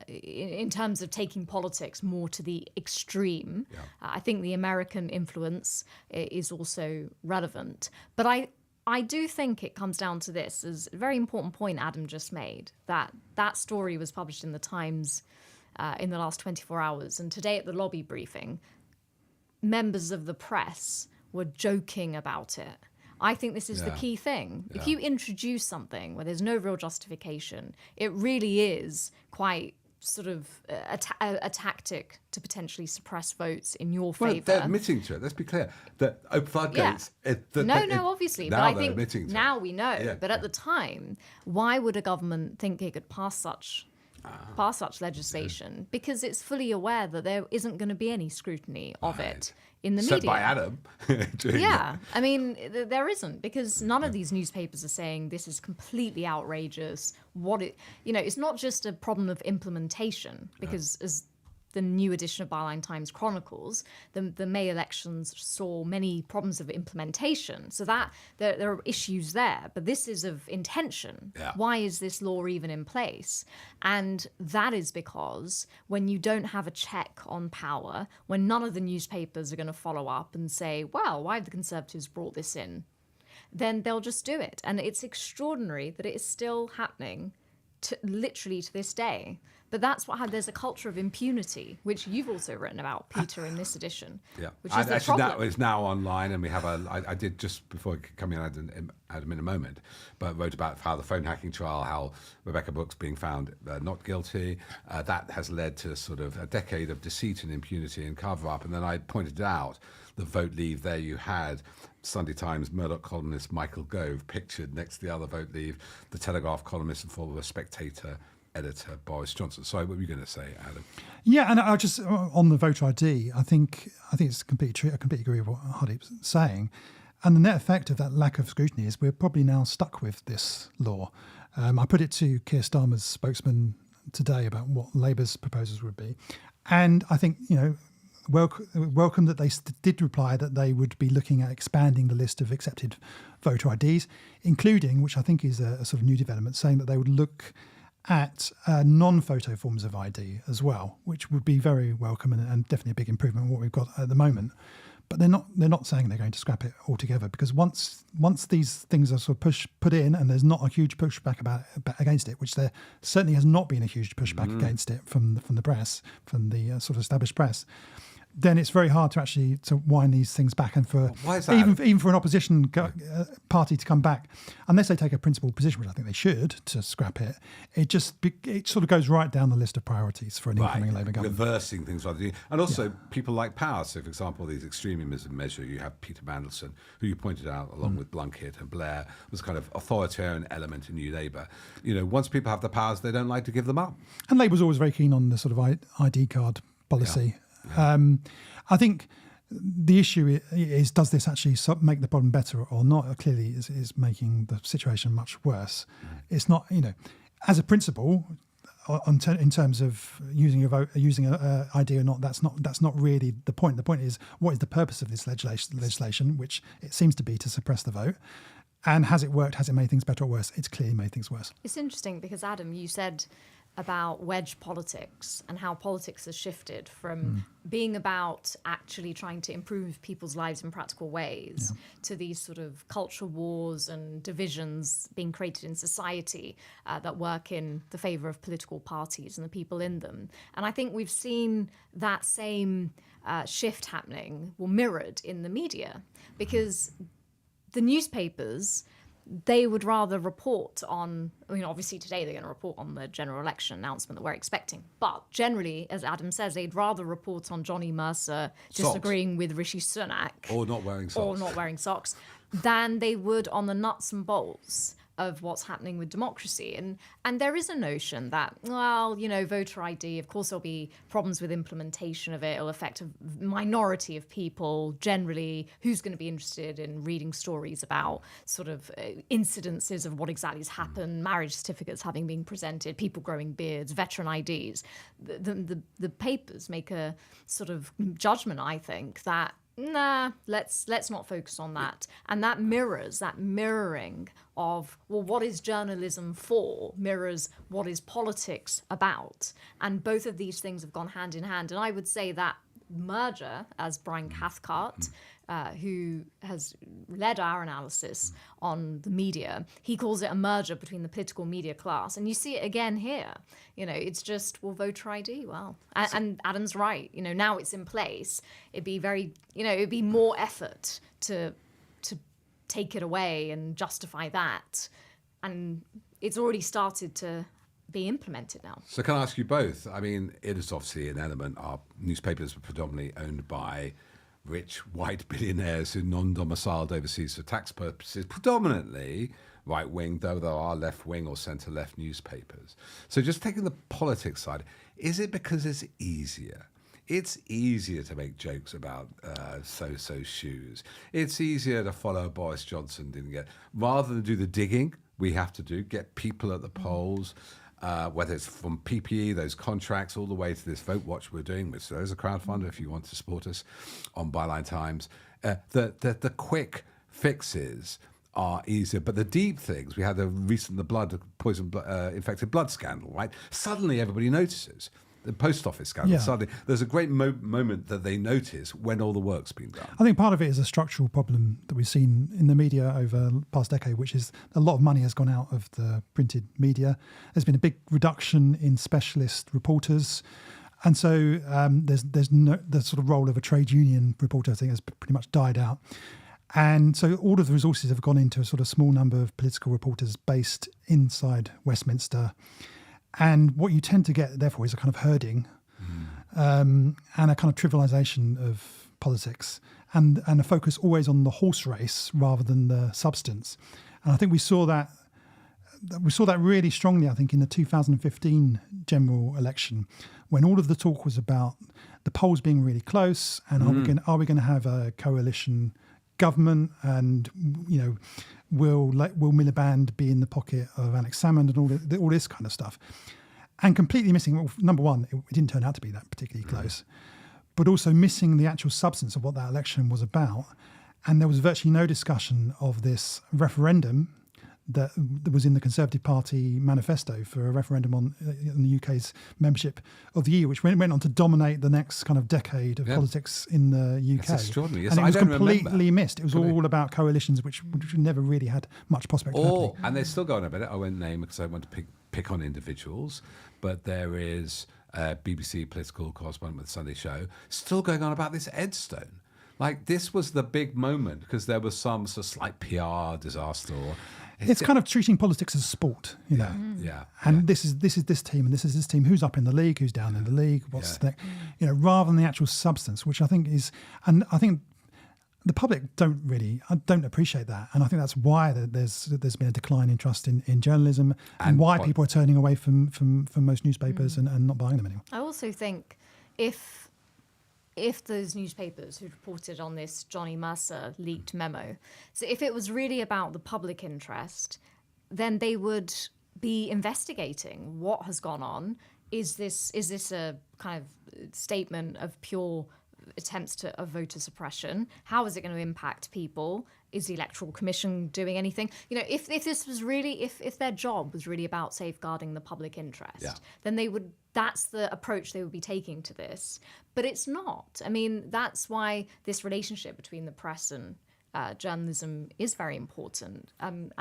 in terms of taking politics more to the extreme. Yeah. I think the American influence is also relevant. But I do think it comes down to this, is a very important point Adam just made, that story was published in the Times in the last 24 hours. And today at the lobby briefing, members of the press were joking about it. I think this is the key thing. Yeah. If you introduce something where there's no real justification, it really is quite sort of a tactic to potentially suppress votes in your Well, favour. they're admitting to it. Let's be clear. That floodgates. Obviously. But I think admitting to now it. we know. Yeah. But at the time, why would a government think it could pass such legislation? Because it's fully aware that there isn't going to be any scrutiny of it in the Said media. by Adam. Yeah, I mean, there isn't, because none of these newspapers are saying this is completely outrageous. It's not just a problem of implementation, because as the new edition of Byline Times chronicles, the May elections saw many problems of implementation. So that there are issues there, but this is of intention. Yeah. Why is this law even in place? And that is because when you don't have a check on power, when none of the newspapers are going to follow up and say, well, why have the Conservatives brought this in? Then they'll just do it. And it's extraordinary that it is still happening literally to this day. But that's there's a culture of impunity, which you've also written about, Peter, in this edition. Yeah, which is the problem. it's now online, and we have I did just before coming out Adam in a moment, but wrote about how the phone hacking trial, how Rebecca Brooks being found not guilty, that has led to sort of a decade of deceit and impunity and cover up. And then I pointed out the vote leave. There you had Sunday Times Murdoch columnist Michael Gove pictured next to the other vote leave, the Telegraph columnist and former Spectator editor Boris Johnson. Sorry, what were you going to say, Adam? Yeah, and I just on the voter ID, I think it's completely true. I completely agree with what Hardeep's saying. And the net effect of that lack of scrutiny is we're probably now stuck with this law. I put it to Keir Starmer's spokesman today about what Labour's proposals would be. And I think, welcome that they did reply that they would be looking at expanding the list of accepted voter IDs, including, which I think is a sort of new development, saying that they would look at non-photo forms of ID as well, which would be very welcome and definitely a big improvement on what we've got at the moment. But they're not saying they're going to scrap it altogether, because once these things are sort of put in and there's not a huge pushback against it, which there certainly has not been a huge pushback against it from the press, from the sort of established press, then it's very hard to wind these things back, and for even for an opposition party to come back, unless they take a principled position, which I think they should, to scrap it. It sort of goes right down the list of priorities for an incoming Labour government. Reversing things rather than, and also people like power. So, for example, these extremism measure, you have Peter Mandelson, who you pointed out, along with Blunkett and Blair, was kind of authoritarian element in New Labour. Once people have the powers, they don't like to give them up. And Labour was always very keen on the sort of ID card policy. Yeah. I think the issue is, does this actually make the problem better or not? Clearly, is making the situation much worse. It's not, as a principle, in terms of using a vote, using an ID or not. That's not really the point. The point is, what is the purpose of this legislation, which it seems to be to suppress the vote. And has it worked? Has it made things better or worse? It's clearly made things worse. It's interesting because, Adam, you said about wedge politics and how politics has shifted from being about actually trying to improve people's lives in practical ways to these sort of culture wars and divisions being created in society that work in the favour of political parties and the people in them. And I think we've seen that same shift happening, mirrored in the media, because the newspapers, they would rather report on, obviously today they're going to report on the general election announcement that we're expecting. But generally, as Adam says, they'd rather report on Johnny Mercer disagreeing with Rishi Sunak. Or not wearing socks. Than they would on the nuts and bolts of what's happening with democracy. And there is a notion that, voter ID, of course there'll be problems with implementation of it. It'll affect a minority of people generally. Who's going to be interested in reading stories about sort of incidences of what exactly has happened, marriage certificates having been presented, people growing beards, veteran IDs. The papers make a sort of judgment, I think, that let's not focus on that. And that mirroring of, what is journalism for, mirrors what is politics about. And both of these things have gone hand in hand. And I would say that merger, as Brian Cathcart, who has led our analysis on the media, he calls it a merger between the political media class. And you see it again here. It's just, voter ID, and Adam's right. Now it's in place. It'd be more effort to take it away and justify that. And it's already started to be implemented now. So can I ask you both? I mean, it is obviously an element. Our newspapers are predominantly owned by rich white billionaires who non-domiciled overseas for tax purposes, predominantly right-wing, though there are left-wing or centre-left newspapers. So just taking the politics side, is it because it's easier? It's easier to make jokes about so-so shoes. It's easier to follow Boris Johnson rather than do the digging we have to do, get people at the polls, whether it's from PPE, those contracts, all the way to this Vote Watch we're doing, which there is a crowdfunder if you want to support us on Byline Times. The quick fixes are easier, but the deep things, we had the infected blood scandal, right? Suddenly everybody notices. The post office scandal. Suddenly, there's a great moment that they notice when all the work's been done. I think part of it is a structural problem that we've seen in the media over the past decade, which is a lot of money has gone out of the printed media. There's been a big reduction in specialist reporters. And so the sort of role of a trade union reporter, I think, has pretty much died out. And so all of the resources have gone into a sort of small number of political reporters based inside Westminster. And what you tend to get, therefore, is a kind of herding and a kind of trivialisation of politics and a focus always on the horse race rather than the substance. And I think we saw that we saw that really strongly, I think, in the 2015 general election, when all of the talk was about the polls being really close, and are we going to have a coalition government, and will Miliband be in the pocket of Alex Salmond, and all this kind of stuff, and completely missing. Well, number one, it didn't turn out to be that particularly close, but also missing the actual substance of what that election was about. And there was virtually no discussion of this referendum that was in the Conservative Party manifesto for a referendum on the UK's membership of the EU, which went on to dominate the next kind of decade of politics in the UK. That's extraordinary. Yes, and it was completely missed. It was all about coalitions, which never really had much prospect of happening. And they're still going about it. I won't name because I want to pick on individuals, but there is a BBC political correspondent with the Sunday Show still going on about this Edstone. Like, this was the big moment because there was some sort of slight PR disaster. It's kind of treating politics as sport, know. Yeah. And this is this team, and this is this team. Who's up in the league? Who's down in the league? What's the, rather than the actual substance, which I think is, and I think the public don't appreciate that, and I think that's why there's been a decline in trust in journalism, and why people are turning away from most newspapers and not buying them anymore. I also think if those newspapers who reported on this Johnny Mercer leaked memo, so if it was really about the public interest, then they would be investigating what has gone on. Is this a kind of statement of pure attempts of voter suppression? How is it going to impact people? Is the Electoral Commission doing anything? If this was really, if their job was really about safeguarding the public interest, then that's the approach they would be taking to this. But it's not. I mean, that's why this relationship between the press and journalism is very important. And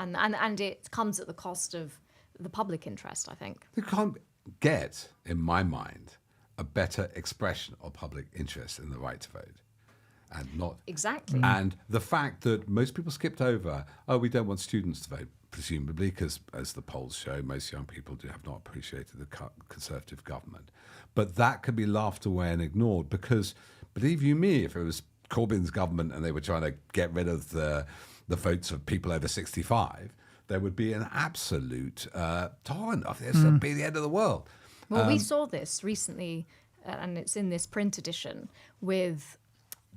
it comes at the cost of the public interest, I think. You can't get, in my mind, a better expression of public interest in the right to vote. And not exactly. And the fact that most people skipped over, we don't want students to vote, presumably, because as the polls show, most young people have not appreciated the Conservative government. But that could be laughed away and ignored because, believe you me, if it was Corbyn's government and they were trying to get rid of the votes of people over 65, there would be an absolute torrent of this. It would be the end of the world. Well, we saw this recently, and it's in this print edition with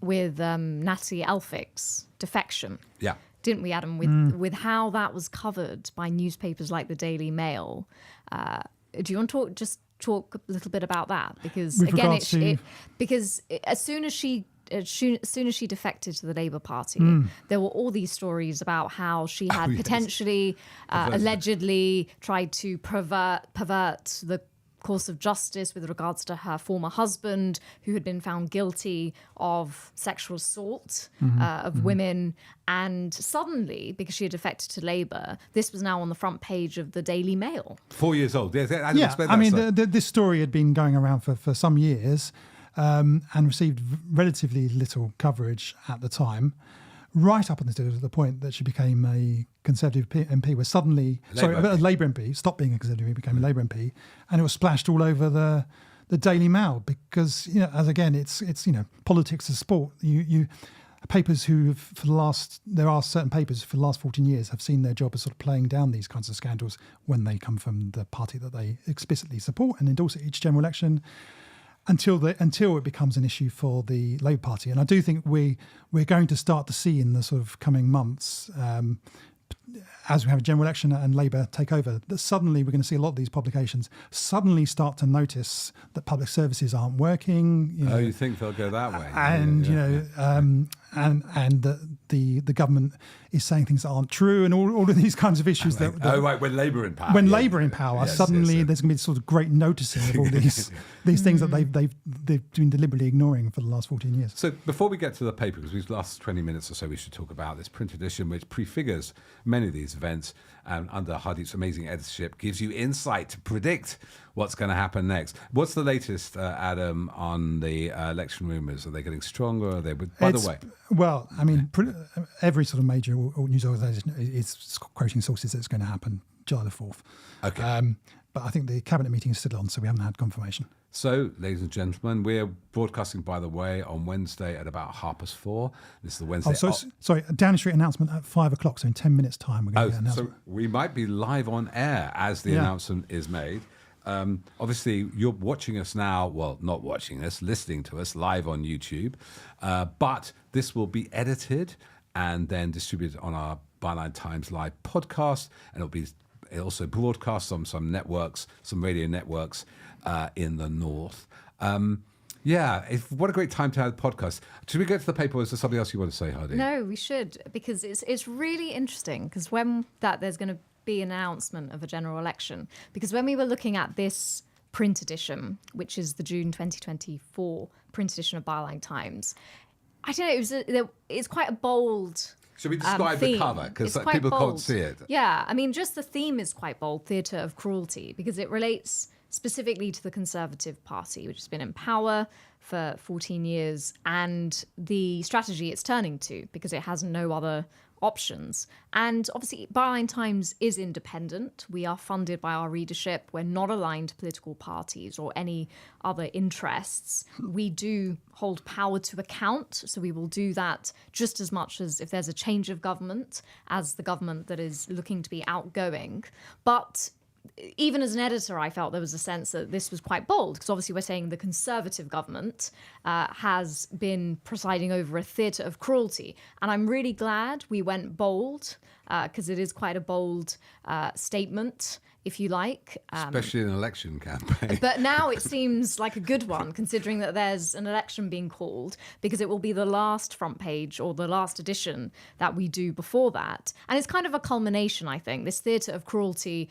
Natalie Elphick's defection. Yeah. Didn't we, Adam? With how that was covered by newspapers like the Daily Mail. Do you want to talk a little bit about that? Because with again, as soon as she defected to the Labour Party, there were all these stories about how she had potentially, allegedly tried to pervert the course of justice with regards to her former husband, who had been found guilty of sexual assault of women. And suddenly, because she had defected to Labour, this was now on the front page of the Daily Mail. 4 years old. Yes, This story had been going around for some years and received relatively little coverage at the time, right up until the point that she became a Conservative MP, where suddenly, a Labour MP, stopped being a Conservative MP, became a Labour MP, and it was splashed all over the Daily Mail because, it's politics as sport. Papers there are certain papers for the last 14 years have seen their job as sort of playing down these kinds of scandals when they come from the party that they explicitly support and endorse at each general election, until it becomes an issue for the Labour Party. And I do think we're going to start to see in the sort of coming months, as we have a general election and Labour take over, that suddenly we're going to see a lot of these publications suddenly start to notice that public services aren't working. You think they'll go that way? And and that the government is saying things that aren't true, and all of these kinds of issues. When Labour in power. When Labour in power, suddenly there's going to be sort of great noticing of all these things that they've been deliberately ignoring for the last 14 years. So before we get to the paper, because these last 20 minutes or so, we should talk about this print edition, which prefigures many of these events, and under Hardeep's amazing editorship gives you insight to predict what's going to happen next. What's the latest, Adam, on the election rumours? Are they getting stronger? Well, I mean, every sort of major news organisation is quoting sources that it's going to happen July the 4th. Okay. But I think the cabinet meeting is still on, so we haven't had confirmation. So, ladies and gentlemen, we're broadcasting, by the way, on Wednesday at about 4:30. This is the Wednesday. Sorry, a Downing Street announcement at 5 o'clock, so in 10 minutes' time we're going to get an so announcement. we might be live on air as the announcement is made. Obviously, you're watching us now, well, not watching us, listening to us live on YouTube, but this will be edited and then distributed on our Byline Times Live podcast, and it'll also broadcast on some networks, some radio networks in the north. What a great time to have a podcast. Should we go to the paper, or is there something else you want to say, Hardeep? No, we should, because it's really interesting, because when there's going to be an announcement of a general election, because when we were looking at this print edition, which is the June 2024 print edition of Byline Times, I don't know, it's quite a bold Should we describe the theme. cover? Because It's quite people bold. can't see it. Yeah, I mean, just the theme is quite bold, theatre of cruelty, because it relates specifically to the Conservative Party, which has been in power for 14 years, and the strategy it's turning to, because it has no other options. And obviously, Byline Times is independent. We are funded by our readership. We're not aligned to political parties or any other interests. We do hold power to account, so we will do that just as much as if there's a change of government as the government that is looking to be outgoing. But even as an editor, I felt there was a sense that this was quite bold, because obviously we're saying the Conservative government has been presiding over a theatre of cruelty. And I'm really glad we went bold, because it is quite a bold statement, if you like. Especially an election campaign. But now it seems like a good one, considering that there's an election being called, because it will be the last front page or the last edition that we do before that. And it's kind of a culmination, I think, this theatre of cruelty.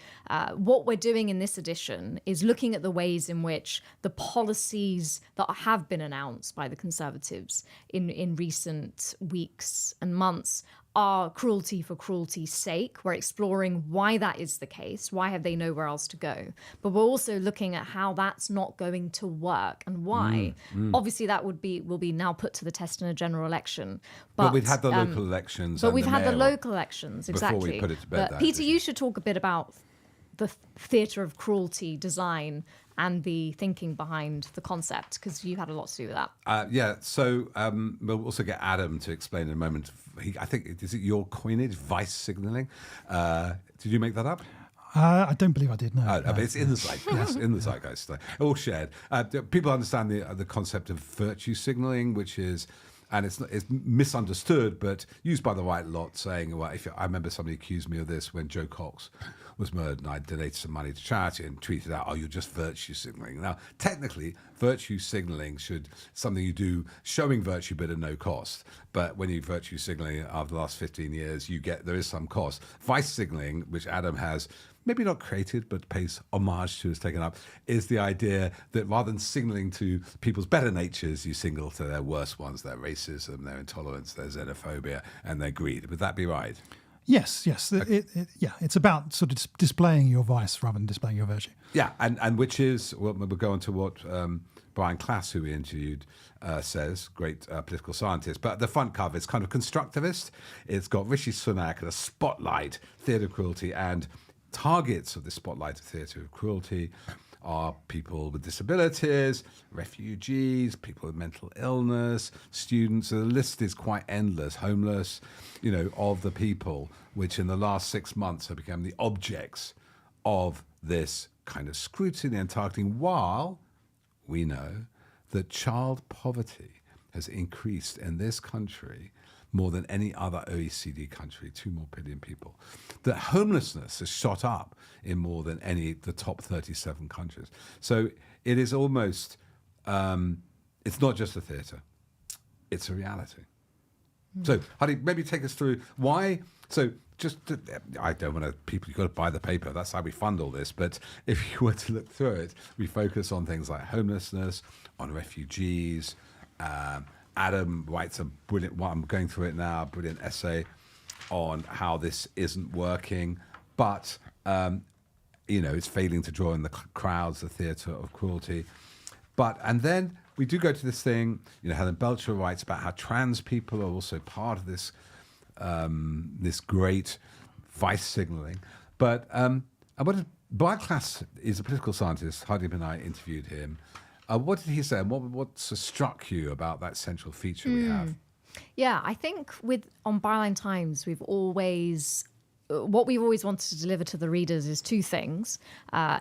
What we're doing in this edition is looking at the ways in which the policies that have been announced by the Conservatives in recent weeks and months are cruelty for cruelty's sake. We're exploring why that is the case. Why have they nowhere else to go? But we're also looking at how that's not going to work and why. Obviously, that will be now put to the test in a general election. But we've had the local elections. But and we've the had the mayoral local elections, before exactly. we put it to bed. But Peter, you should talk a bit about the theatre of cruelty design and the thinking behind the concept, because you had a lot to do with that. So we'll also get Adam to explain in a moment. I think, is it your coinage, vice signalling? Did you make that up? I don't believe I did, no. But it's in the zeitgeist, in the zeitgeist. All shared. People understand the concept of virtue signalling, which is, and it's misunderstood, but used by the right lot, saying, well, I remember somebody accused me of this when Joe Cox was murdered, and I donated some money to charity and tweeted out, "Oh, you're just virtue signaling." Now, technically, virtue signaling something you do showing virtue but at no cost. But when you virtue signaling after the last 15 years, there is some cost. Vice signaling, which Adam has maybe not created but pays homage to, has taken up, is the idea that rather than signaling to people's better natures, you signal to their worst ones, their racism, their intolerance, their xenophobia, and their greed. Would that be right? Yes. It's about sort of displaying your vice rather than displaying your virtue. Yeah, and which is, well, we'll go on to what Brian Klass, who we interviewed, says, great political scientist. But the front cover is kind of constructivist. It's got Rishi Sunak and a spotlight, theatre of cruelty, and targets of the spotlight of theatre of cruelty are people with disabilities, refugees, people with mental illness, students. The list is quite endless, homeless, of the people which in the last 6 months have become the objects of this kind of scrutiny and targeting, while we know that child poverty has increased in this country more than any other OECD country, 2 more billion people. That homelessness has shot up in more than the top 37 countries. So it is almost, it's not just a theatre, it's a reality. So, Hardeep, maybe take us through why. So, I don't want to, you've got to buy the paper. That's how we fund all this. But if you were to look through it, we focus on things like homelessness, on refugees. Adam writes a brilliant, I'm going through it now, brilliant essay on how this isn't working. But, it's failing to draw in the crowds, the theatre of cruelty. And then we do go to this thing, Helen Belcher writes about how trans people are also part of this, this great vice signalling. But Brian Klaas is a political scientist. Hardeep and I interviewed him. What did he say? And what struck you about that central feature we have? Yeah, I think on Byline Times, we've always wanted to deliver to the readers is two things: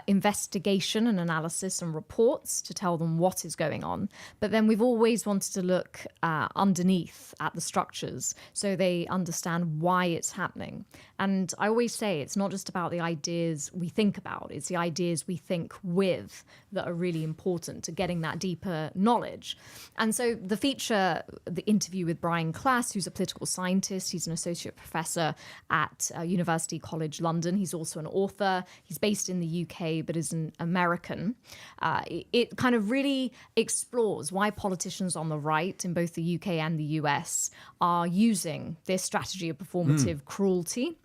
investigation and analysis and reports to tell them what is going on. But then we've always wanted to look underneath at the structures so they understand why it's happening. And I always say it's not just about the ideas we think about, it's the ideas we think with that are really important to getting that deeper knowledge. And so the feature, the interview with Brian Klaas, who's a political scientist, he's an associate professor at University College London. He's also an author. He's based in the UK, but is an American. It kind of really explores why politicians on the right in both the UK and the US are using this strategy of performative cruelty.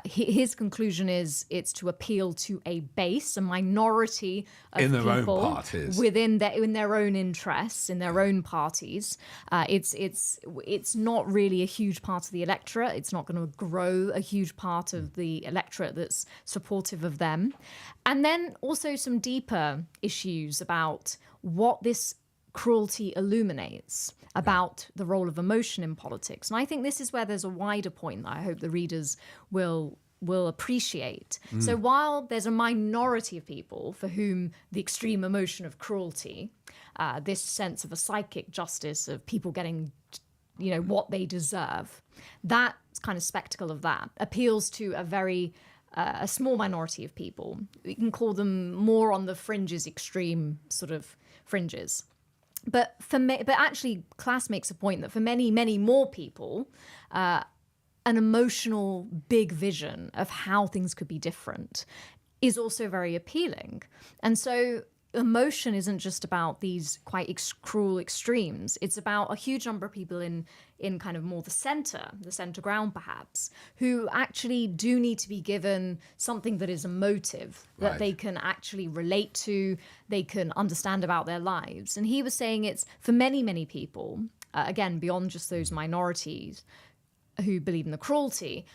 His conclusion is it's to appeal to a base, a minority of in their people own parties, in their own interests, in their own parties. It's not really a huge part of the electorate. It's not going to grow a huge part of the electorate that's supportive of them. And then also some deeper issues about what this cruelty illuminates about the role of emotion in politics. And I think this is where there's a wider point that I hope the readers will appreciate. So while there's a minority of people for whom the extreme emotion of cruelty, this sense of a psychic justice of people getting what they deserve, that kind of spectacle of that appeals to a small minority of people. We can call them more on the fringes, extreme sort of fringes. But actually, Klaas makes a point that for many, many more people, an emotional big vision of how things could be different is also very appealing. And so emotion isn't just about these quite cruel extremes. It's about a huge number of people in kind of more the center ground perhaps, who actually do need to be given something that is emotive, that they can actually relate to, they can understand about their lives. And he was saying it's for many, many people, again, beyond just those minorities who believe in the cruelty,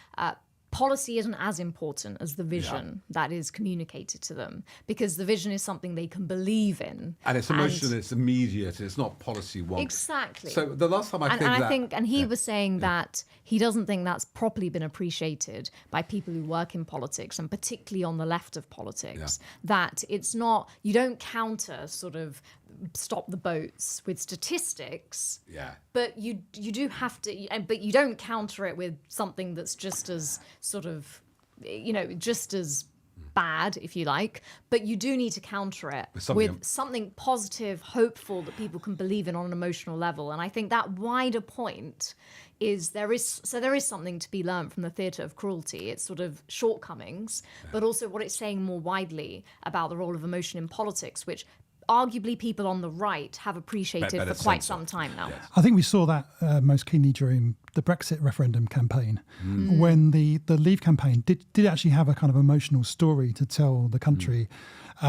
policy isn't as important as the vision that is communicated to them, because the vision is something they can believe in. And it's emotional, it's immediate, it's not policy one. Exactly. So the last time he was saying that he doesn't think that's properly been appreciated by people who work in politics, and particularly on the left of politics, that it's not, you don't counter sort of stop the boats with statistics, but you do have to, but you don't counter it with something that's just as sort of, just as bad, if you like, but you do need to counter it with something positive, hopeful, that people can believe in on an emotional level. And I think that wider point is there is something to be learned from the theatre of cruelty, its sort of shortcomings, but also what it's saying more widely about the role of emotion in politics, which arguably people on the right have appreciated for quite some time now. Yes. I think we saw that most keenly during the Brexit referendum campaign, when the Leave campaign did actually have a kind of emotional story to tell the country.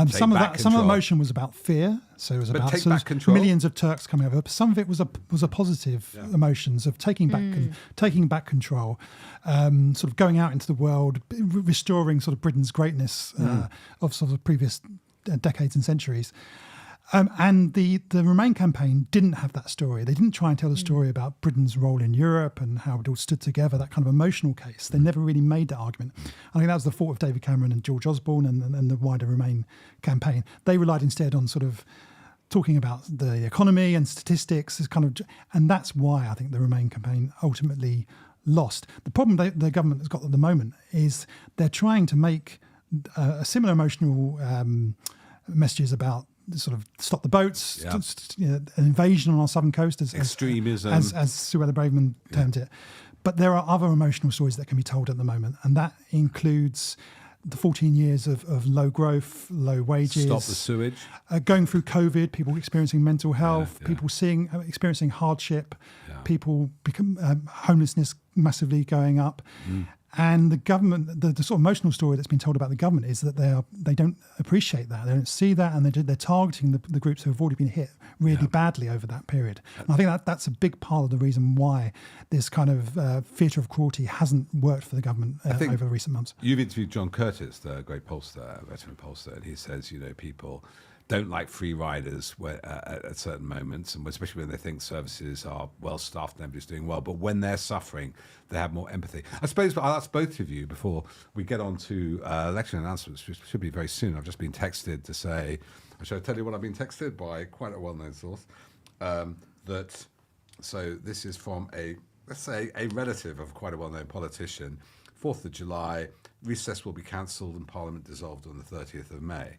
Some of the emotion was about fear, so it was about sort of millions of Turks coming over. But some of it was a positive emotions of taking back control, sort of going out into the world, restoring sort of Britain's greatness of sort of previous decades and centuries. And the Remain campaign didn't have that story. They didn't try and tell the story about Britain's role in Europe and how it all stood together, that kind of emotional case. They never really made that argument. I think that was the fault of David Cameron and George Osborne and the wider Remain campaign. They relied instead on sort of talking about the economy and statistics, and that's why I think the Remain campaign ultimately lost. The problem the government has got at the moment is they're trying to make a similar emotional messages about sort of stop the boats, an invasion on our southern coast, as extremism, as Suella Braverman termed it. But there are other emotional stories that can be told at the moment, and that includes the 14 years of low growth, low wages, stop the sewage, going through COVID, people experiencing mental health, people experiencing hardship, people become homelessness massively going up. And the government, the sort of emotional story that's been told about the government is that they don't appreciate that. They don't see that, and they're targeting the groups who have already been hit really badly over that period. And I think that's a big part of the reason why this kind of theatre of cruelty hasn't worked for the government over recent months. You've interviewed John Curtis, the great pollster, veteran pollster, and he says, people don't like free riders at certain moments, and especially when they think services are well staffed and everybody's doing well. But when they're suffering, they have more empathy. I suppose I'll ask both of you before we get on to election announcements, which should be very soon. I've just been texted to say, shall I tell you what I've been texted by quite a well-known source? So this is from let's say a relative of quite a well-known politician. 4th of July, recess will be cancelled and Parliament dissolved on the 30th of May.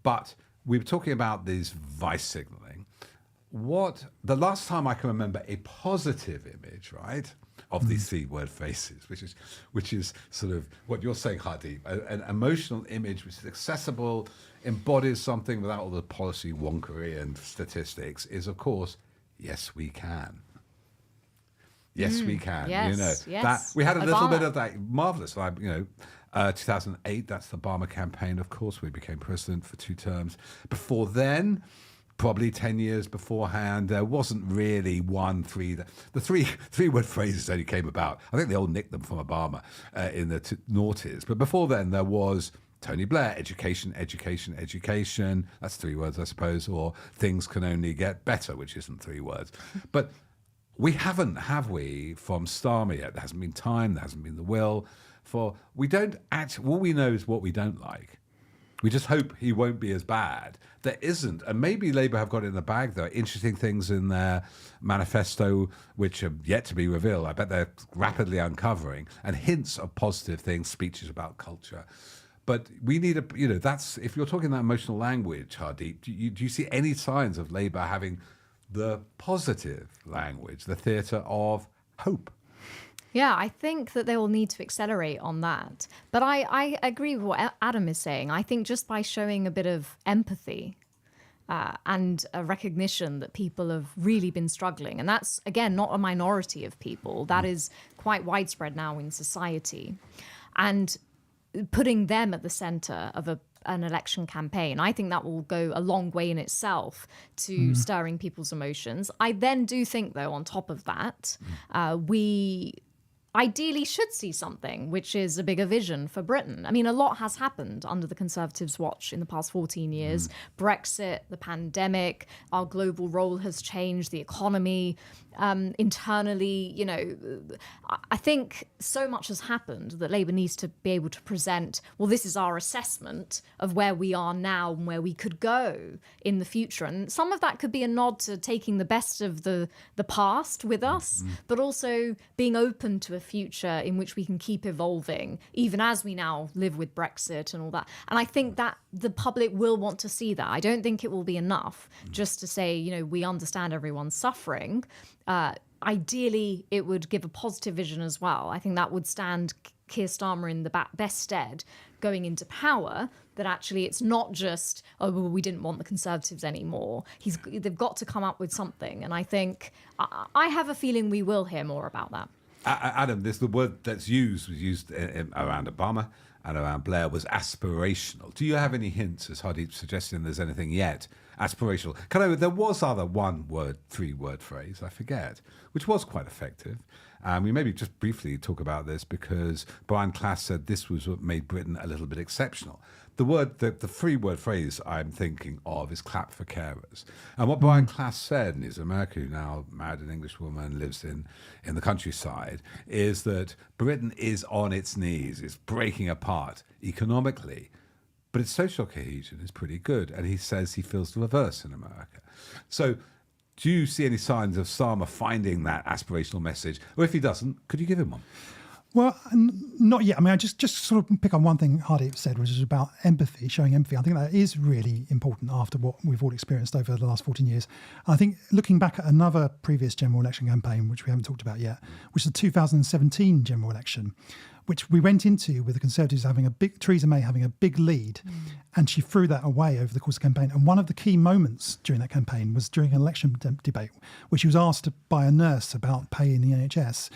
But we were talking about these vice signalling. The last time I can remember a positive image, right, of these three-word phrases, which is sort of what you're saying, Hardeep, an emotional image which is accessible, embodies something without all the policy wonkery and statistics, is of course, yes, we can. Yes, we can. Yes, yes. That we had a little Obama. bit of that. Marvelous. 2008, that's the Obama campaign, of course. We became president for 2 terms. Before then, probably 10 years beforehand, there wasn't really the three-word phrases only came about. I think they all nicked them from Obama in the noughties. But before then, there was Tony Blair, education, education, education. That's 3 words, I suppose. Or things can only get better, which isn't 3 words. But we haven't, have we, from Starmer yet? There hasn't been time, there hasn't been the will. All we know is what we don't like. We just hope he won't be as bad. There isn't, and maybe Labour have got it in the bag. There are interesting things in their manifesto which are yet to be revealed. I bet they're rapidly uncovering, and hints of positive things, speeches about culture. But we need that's, if you're talking that emotional language, Hardeep, do you see any signs of Labour having the positive language, the theatre of hope? Yeah, I think that they will need to accelerate on that. But I agree with what Adam is saying. I think just by showing a bit of empathy and a recognition that people have really been struggling, and that's, again, not a minority of people, that is quite widespread now in society, and putting them at the centre of an election campaign, I think that will go a long way in itself to stirring people's emotions. I then do think, though, on top of that, we ideally should see something which is a bigger vision for Britain. I mean, a lot has happened under the Conservatives' watch in the past 14 years. Brexit, the pandemic, our global role has changed, the economy. Internally, I think so much has happened that Labour needs to be able to present, well, this is our assessment of where we are now and where we could go in the future. And some of that could be a nod to taking the best of the past with us, but also being open to a future in which we can keep evolving, even as we now live with Brexit and all that. And I think that the public will want to see that. I don't think it will be enough just to say, we understand everyone's suffering. Ideally, it would give a positive vision as well. I think that would stand Keir Starmer in the best stead going into power, that actually it's not just, oh, well, we didn't want the Conservatives anymore. They've got to come up with something. And I think, I have a feeling we will hear more about that. Adam, the word was used around Obama and around Blair was aspirational. Do you have any hints, as Hardeep's suggesting, there's anything yet aspirational? There was other 1-word, 3-word phrase, I forget, which was quite effective. We maybe just briefly talk about this because Brian Class said this was what made Britain a little bit exceptional. The 3-word phrase I'm thinking of is clap for carers. And what Brian Class said, and he's American, who now married an English woman, lives in the countryside, is that Britain is on its knees, it's breaking apart economically, but its social cohesion is pretty good. And he says he feels the reverse in America. So do you see any signs of Starmer finding that aspirational message? Or if he doesn't, could you give him one? Well, not yet. I mean, I just sort of pick on one thing Hardeep said, which is about empathy, showing empathy. I think that is really important after what we've all experienced over the last 14 years. I think looking back at another previous general election campaign, which we haven't talked about yet, which is the 2017 general election, which we went into with the Conservatives Theresa May having a big lead, and she threw that away over the course of the campaign. And one of the key moments during that campaign was during an election debate, where she was asked by a nurse about pay in the NHS.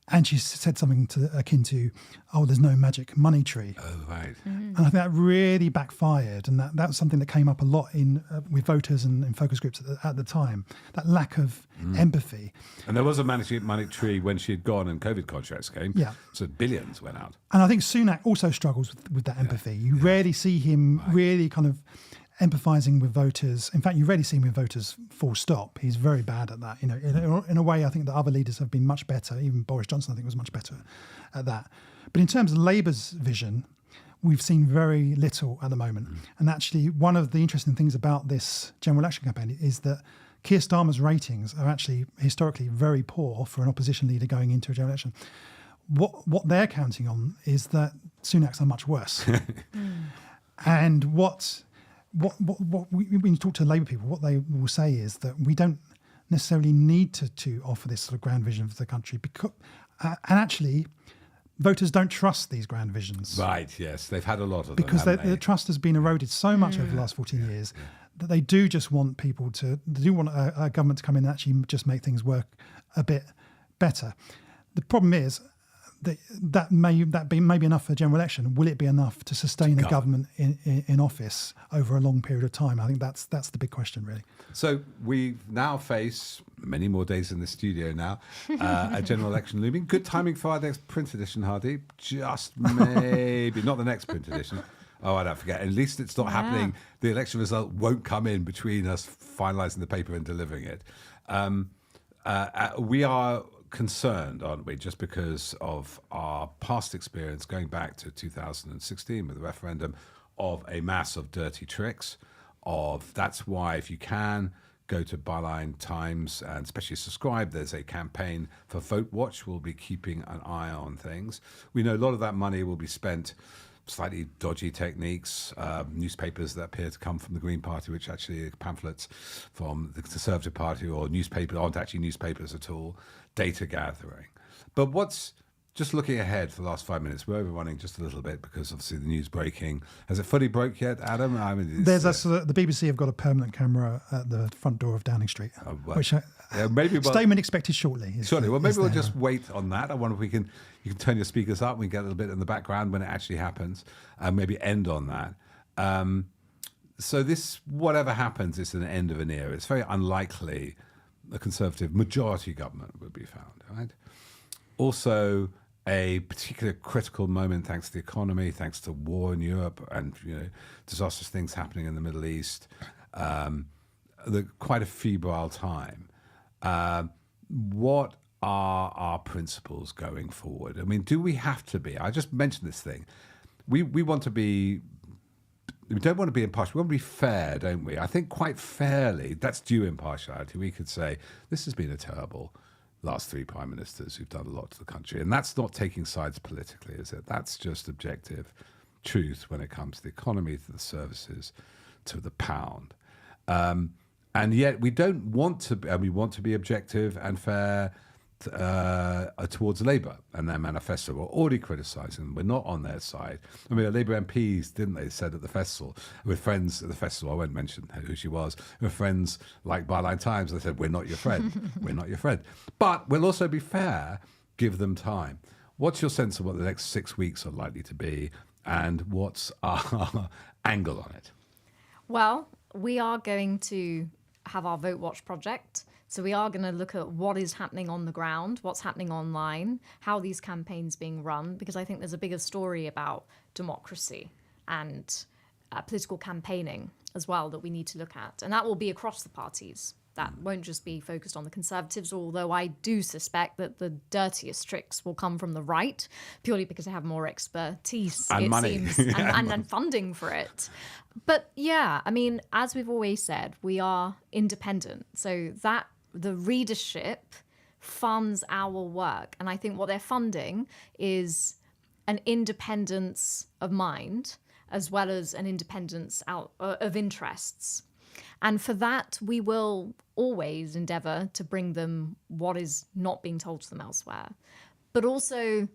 And she said something akin to, "Oh, there's no magic money tree." Oh, right. And I think that really backfired, and that was something that came up a lot in with voters and in focus groups at the time. That lack of empathy. And there was a magic money tree when she had gone and COVID contracts came. Yeah. So billions went out. And I think Sunak also struggles with that empathy. You rarely see him really kind of empathising with voters. In fact, you rarely see him with voters full stop. He's very bad at that. In a way, I think that other leaders have been much better. Even Boris Johnson, I think, was much better at that. But in terms of Labour's vision, we've seen very little at the moment. And actually, one of the interesting things about this general election campaign is that Keir Starmer's ratings are actually historically very poor for an opposition leader going into a general election. What they're counting on is that Sunak's are much worse. And when you talk to Labour people, what they will say is that we don't necessarily need to offer this sort of grand vision for the country, because, and actually, voters don't trust these grand visions. Right, yes. They've had a lot of because them, the trust has been eroded so much over the last 14 years that they do just want people to, they do want a government to come in and actually just make things work a bit better. The problem is, that may be enough for a general election. Will it be enough to sustain a government in office over a long period of time? I think that's the big question, really. So we now face many more days in the studio now, a general election looming. Good timing for our next print edition, Hardeep. Just maybe, not the next print edition. Oh, I don't forget. At least it's not happening. The election result won't come in between us finalising the paper and delivering it. We are concerned, aren't we, just because of our past experience going back to 2016 with the referendum, of a mass of dirty tricks. That's why, if you can, go to Byline Times and especially subscribe. There's a campaign for Vote Watch. We'll be keeping an eye on things. We know a lot of that money will be spent slightly dodgy techniques, newspapers that appear to come from the Green Party, which actually are pamphlets from the Conservative Party, or newspapers aren't actually newspapers at all, data gathering. But what's, just looking ahead for the last 5 minutes, we're overrunning just a little bit because obviously the news breaking. Has it fully broke yet, Adam? I mean, the BBC have got a permanent camera at the front door of Downing Street, which statement expected shortly. Maybe we'll just wait on that. I wonder if you can turn your speakers up. We can get a little bit in the background when it actually happens, and maybe end on that. So this, whatever happens, is an end of an era. It's very unlikely a Conservative majority government would be found, right? Also, a particular critical moment, thanks to the economy, thanks to war in Europe, and disastrous things happening in the Middle East. Quite a febrile time. What are our principles going forward? I mean, do we have to be? I just mentioned this thing. We want to be. We don't want to be impartial. We want to be fair, don't we? I think quite fairly, that's due impartiality. We could say this has been a terrible last three prime ministers who've done a lot to the country. And that's not taking sides politically, is it? That's just objective truth when it comes to the economy, to the services, to the pound. And yet we don't want to, and we want to be objective and fair towards Labour and their manifesto. We're already criticising them. We're not on their side. I mean, Labour MPs, didn't they, said at the festival, with friends at the festival, I won't mention who she was, with friends like Byline Times, they said, we're not your friend. We're not your friend. But we'll also be fair, give them time. What's your sense of what the next 6 weeks are likely to be, and what's our angle on it? Well, we are going to have our Vote Watch project. So we are going to look at what is happening on the ground, what's happening online, how these campaigns being run, because I think there's a bigger story about democracy and political campaigning as well that we need to look at. And that will be across the parties. That won't just be focused on the Conservatives, although I do suspect that the dirtiest tricks will come from the right, purely because they have more expertise, and it money. seems, and funding for it. But yeah, I mean, as we've always said, we are independent. So that the readership funds our work. And I think what they're funding is an independence of mind, as well as an independence of interests. And for that, we will always endeavour to bring them what is not being told to them elsewhere. But also,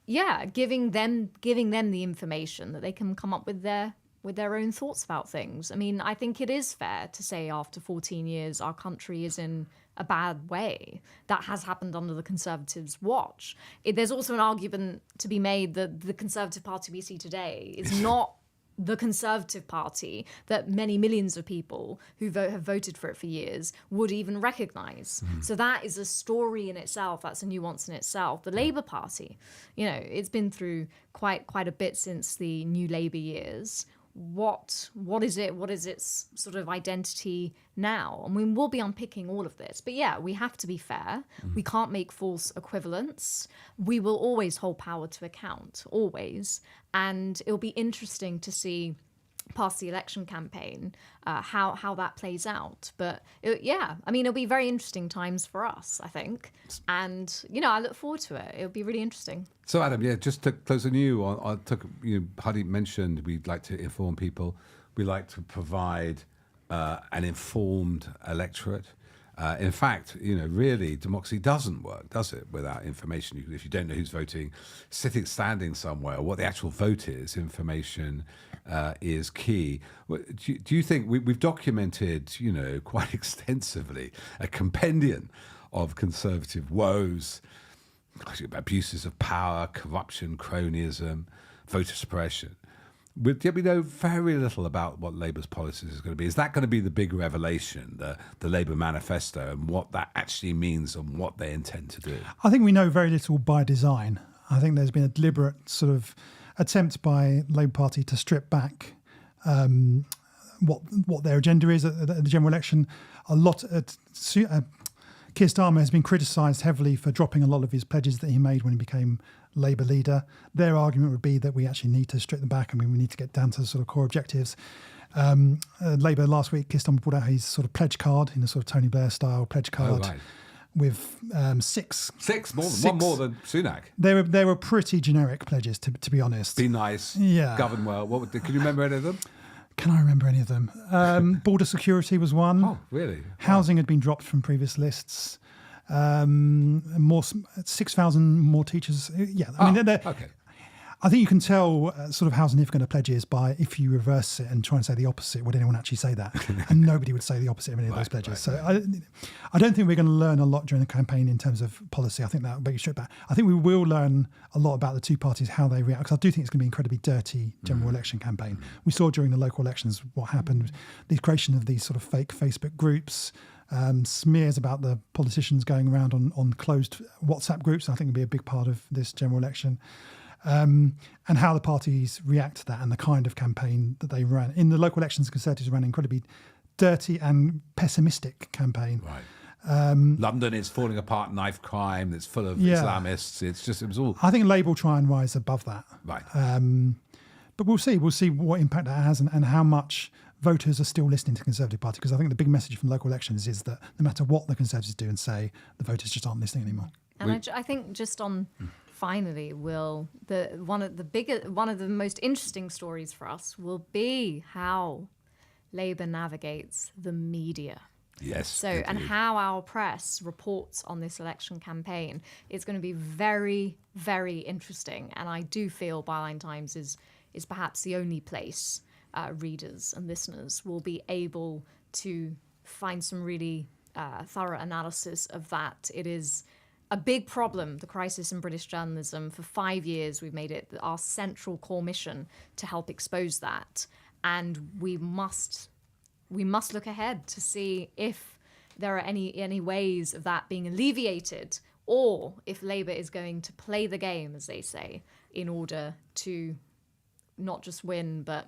giving them the information that they can come up with their with their own thoughts about things. I mean, I think it is fair to say after 14 years, our country is in a bad way. That has happened under the Conservatives' watch. There's also an argument to be made that the Conservative Party we see today is not the Conservative Party that many millions of people who have voted for it for years would even recognise. So that is a story in itself. That's a nuance in itself. The Labour Party, it's been through quite a bit since the New Labour years. What is it? What is its sort of identity now? I mean, we'll be unpicking all of this. But yeah, we have to be fair. We can't make false equivalents. We will always hold power to account, always. And it'll be interesting to see past the election campaign how that plays out. But it'll be very interesting times for us, I think. And, I look forward to it. It'll be really interesting. So, Adam, just to close on you, Hardeep mentioned we'd like to inform people. We like to provide an informed electorate. In fact, really, democracy doesn't work, does it, without information? If you don't know who's voting, standing somewhere, what the actual vote is, information is key. Do you think we've documented, quite extensively a compendium of conservative woes, abuses of power, corruption, cronyism, voter suppression? We know very little about what Labour's policies is going to be. Is that going to be the big revelation, the Labour manifesto, and what that actually means and what they intend to do? I think we know very little by design. I think there's been a deliberate sort of attempt by the Labour Party to strip back what their agenda is at the general election. Keir Starmer has been criticised heavily for dropping a lot of his pledges that he made when he became Labour leader. Their argument would be that we actually need to strip them back. I mean, we need to get down to the sort of core objectives. Labour last week, Keir Starmer brought out his sort of pledge card in a sort of Tony Blair style pledge card with six one more than Sunak. They were pretty generic pledges, to be honest. Be nice, govern well. Can you remember any of them? Can I remember any of them? Border security was one. Oh, really? Housing had been dropped from previous lists. 6,000 more teachers. Yeah, I mean, okay. I think you can tell sort of how significant a pledge is by if you reverse it and try and say the opposite. Would anyone actually say that? And nobody would say the opposite of any of those pledges. I don't think we're going to learn a lot during the campaign in terms of policy. I think that will be stripped back. I think we will learn a lot about the two parties, how they react, because I do think it's going to be an incredibly dirty general election campaign. We saw during the local elections what happened, the creation of these sort of fake Facebook groups, smears about the politicians going around on closed WhatsApp groups. I think will be a big part of this general election. And how the parties react to that and the kind of campaign that they ran. In the local elections, the Conservatives ran an incredibly dirty and pessimistic campaign. Right. London is falling apart, knife crime, it's full of Islamists. It was all... I think Labour will try and rise above that. Right. But we'll see. We'll see what impact that has and how much voters are still listening to the Conservative Party, because I think the big message from local elections is that no matter what the Conservatives do and say, the voters just aren't listening anymore. And I think just on... Finally, one of the most interesting stories for us will be how Labour navigates the media. Yes. So, indeed. and how our press reports on this election campaign. It's going to be very, very interesting. And I do feel Byline Times is perhaps the only place readers and listeners will be able to find some really thorough analysis of that. It is a big problem, the crisis in British journalism. For 5 years, we've made it our central core mission to help expose that. And we must look ahead to see if there are any ways of that being alleviated, or if Labour is going to play the game, as they say, in order to not just win, but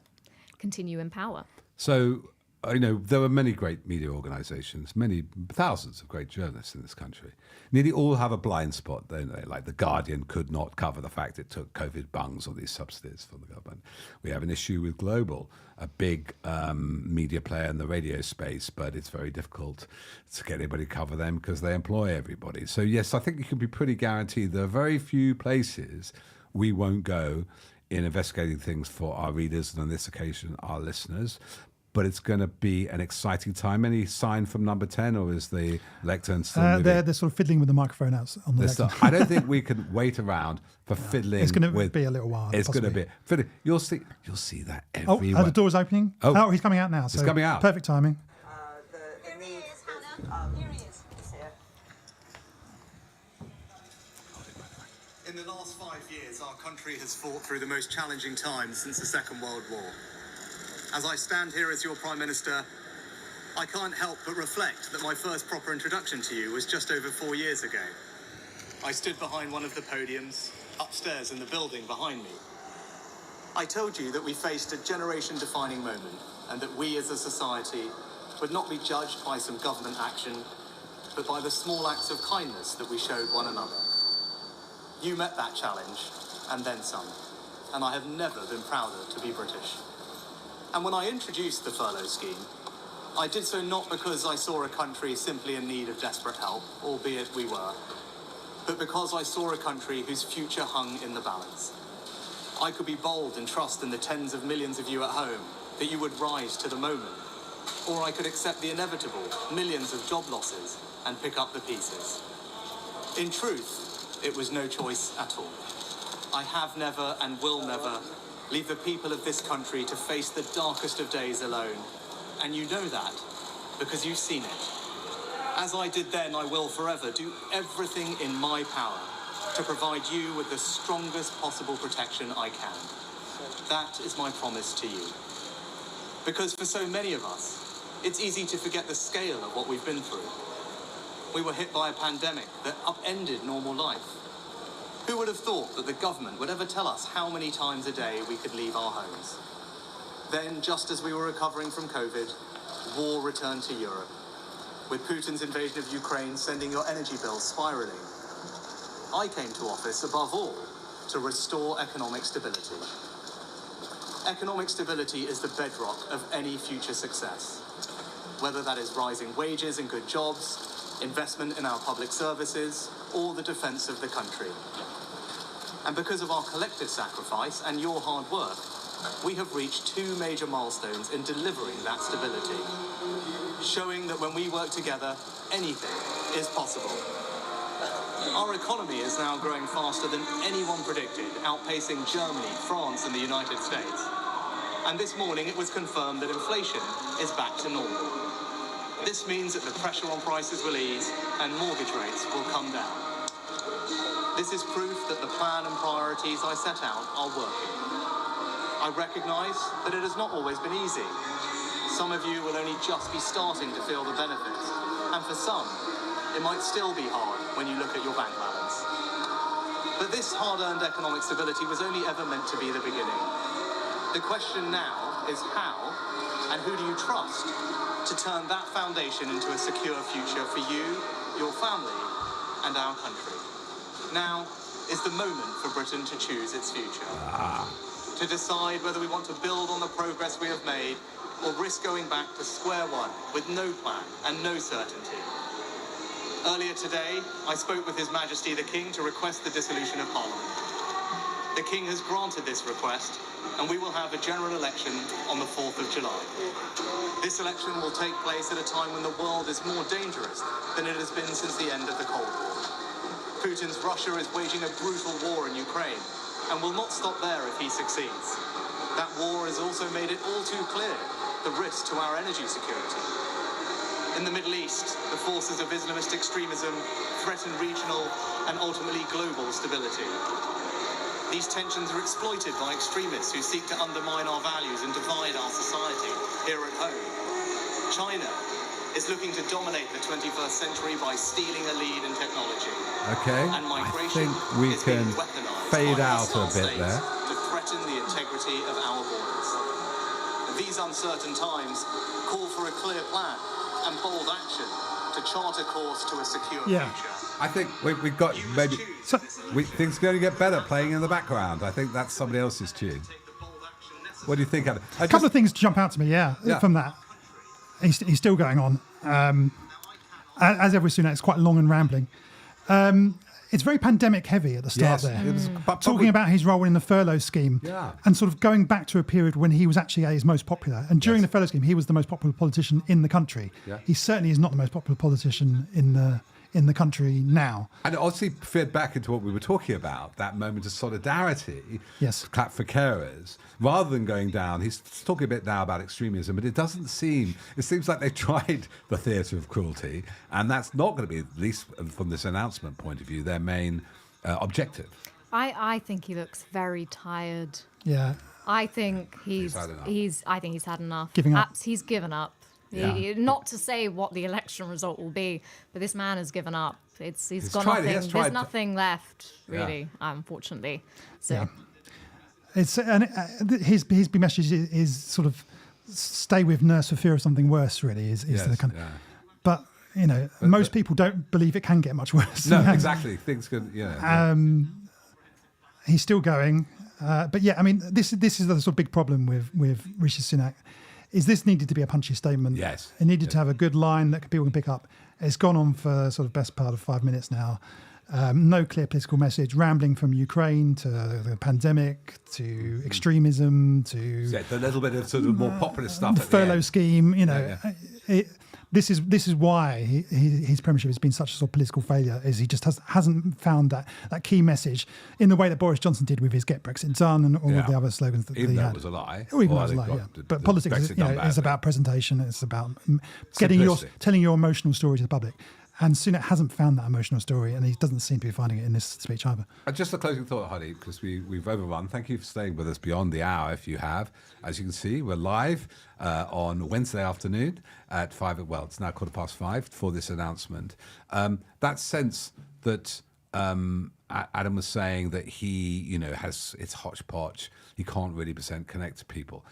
continue in power. So, there are many great media organisations, many thousands of great journalists in this country. Nearly all have a blind spot, don't they? Like The Guardian could not cover the fact it took COVID bungs or these subsidies from the government. We have an issue with Global, a big media player in the radio space, but it's very difficult to get anybody to cover them because they employ everybody. So yes, I think you can be pretty guaranteed there are very few places we won't go in investigating things for our readers and on this occasion, our listeners. but it's going to be an exciting time. Any sign from number 10, or is the lectern still moving? They're sort of fiddling with the microphone out on the lectern. I don't think we can wait around for fiddling. It's going to be a little while. It's going to be fiddling. You'll see that everywhere. Oh, the door's opening. Oh, he's coming out now. He's coming out. Perfect timing. Here he is, Hannah. Here he is. He's here. In the last 5 years, our country has fought through the most challenging times since the Second World War. As I stand here as your Prime Minister, I can't help but reflect that my first proper introduction to you was just over 4 years ago. I stood behind one of the podiums, upstairs in the building behind me. I told you that we faced a generation-defining moment, and that we as a society would not be judged by some government action, but by the small acts of kindness that we showed one another. You met that challenge, and then some, and I have never been prouder to be British. And when I introduced the furlough scheme, I did so not because I saw a country simply in need of desperate help, albeit we were, but because I saw a country whose future hung in the balance. I could be bold and trust in the tens of millions of you at home that you would rise to the moment, or I could accept the inevitable millions of job losses and pick up the pieces. In truth, it was no choice at all. I have never and will never leave the people of this country to face the darkest of days alone. And you know that because you've seen it. As I did then, I will forever do everything in my power to provide you with the strongest possible protection I can. That is my promise to you. Because for so many of us, it's easy to forget the scale of what we've been through. We were hit by a pandemic that upended normal life. Who would have thought that the government would ever tell us how many times a day we could leave our homes? Then, just as we were recovering from COVID, war returned to Europe, with Putin's invasion of Ukraine sending your energy bills spiraling. I came to office, above all, to restore economic stability. Economic stability is the bedrock of any future success, whether that is rising wages and good jobs, investment in our public services, or the defense of the country. And because of our collective sacrifice and your hard work, we have reached 2 major milestones in delivering that stability, showing that when we work together, anything is possible. Our economy is now growing faster than anyone predicted, outpacing Germany, France, and the United States. And this morning it was confirmed that inflation is back to normal. This means that the pressure on prices will ease and mortgage rates will come down. This is proof that the plan and priorities I set out are working. I recognise that it has not always been easy. Some of you will only just be starting to feel the benefits, and for some, it might still be hard when you look at your bank balance. But this hard-earned economic stability was only ever meant to be the beginning. The question now is how, and who do you trust to turn that foundation into a secure future for you, your family, and our country? Now is the moment for Britain to choose its future. To decide whether we want to build on the progress we have made or risk going back to square one with no plan and no certainty. Earlier today, I spoke with His Majesty the King to request the dissolution of Parliament. The King has granted this request, and we will have a general election on the 4th of July. This election will take place at a time when the world is more dangerous than it has been since the end of the Cold War. Putin's Russia is waging a brutal war in Ukraine and will not stop there if he succeeds. That war has also made it all too clear the risk to our energy security. In the Middle East, the forces of Islamist extremism threaten regional and ultimately global stability. These tensions are exploited by extremists who seek to undermine our values and divide our society here at home. China is looking to dominate the 21st century by stealing a lead in technology. Okay, And I migration think we is can being weaponized fade by out hostile a bit states there. to threaten the integrity of our borders. These uncertain times call for a clear plan and bold action to chart a course to a secure Yeah. future. I think we've got You maybe must choose So- this things are going to get better playing in the background. I think that's somebody else's tune. take the bold action necessary. What do you think, Adam? A couple of things jump out to me, Yeah. from that. He's still going on. As every Sunak, it's quite long and rambling. it's very pandemic heavy at the start there. It was, but Talking we- about his role in the furlough scheme Yeah. and sort of going back to a period when he was actually at his most popular. And during the furlough scheme, he was the most popular politician in the country. Yeah. He certainly is not the most popular politician in the country now. And it obviously fed back into what we were talking about, that moment of solidarity. Yes. Clap for carers. Rather than going down, he's talking a bit now about extremism, but it seems like they tried the theatre of cruelty, and that's not going to be, at least from this announcement point of view, their main objective. I think he looks very tired. Yeah. I think he's had enough. I think he's had enough. Giving up. He's given up. Yeah. Not to say what the election result will be, but this man has given up. He's got tried it. He nothing. has tried There's to- nothing left, really, unfortunately. So Yeah. His big message is sort of stay with nurse for fear of something worse. Really, is Yes, the kind. yeah. But most people don't believe it can get much worse. No, exactly. Things can, He's still going, but yeah, I mean, this is the sort of big problem with Rishi Sunak. Is this needed to be a punchy statement? Yes. It needed to have a good line that people can pick up. It's gone on for sort of best part of 5 minutes now. No clear political message, rambling from Ukraine to the pandemic to extremism to Yeah, the little bit of sort of more popular stuff. the at the furlough end. scheme. Yeah. This is why his premiership has been such a sort of political failure. Is he just hasn't found that key message in the way that Boris Johnson did with his "Get Brexit Done" and all Yeah. of the other slogans that Even he though had. it was a lie. Oh, even Or though it was a they lie, got yeah. the But politics Brexit is, done is badly. about presentation. It's about Simplicity. telling your emotional story to the public. And Sunak hasn't found that emotional story, and he doesn't seem to be finding it in this speech either. Just a closing thought, Hardeep, because we've overrun. Thank you for staying with us beyond the hour, if you have. As you can see, we're live on Wednesday afternoon at 5. Well, it's now 5:15 for this announcement. That sense that Adam was saying that he, has it's hodgepodge. He can't really connect to people.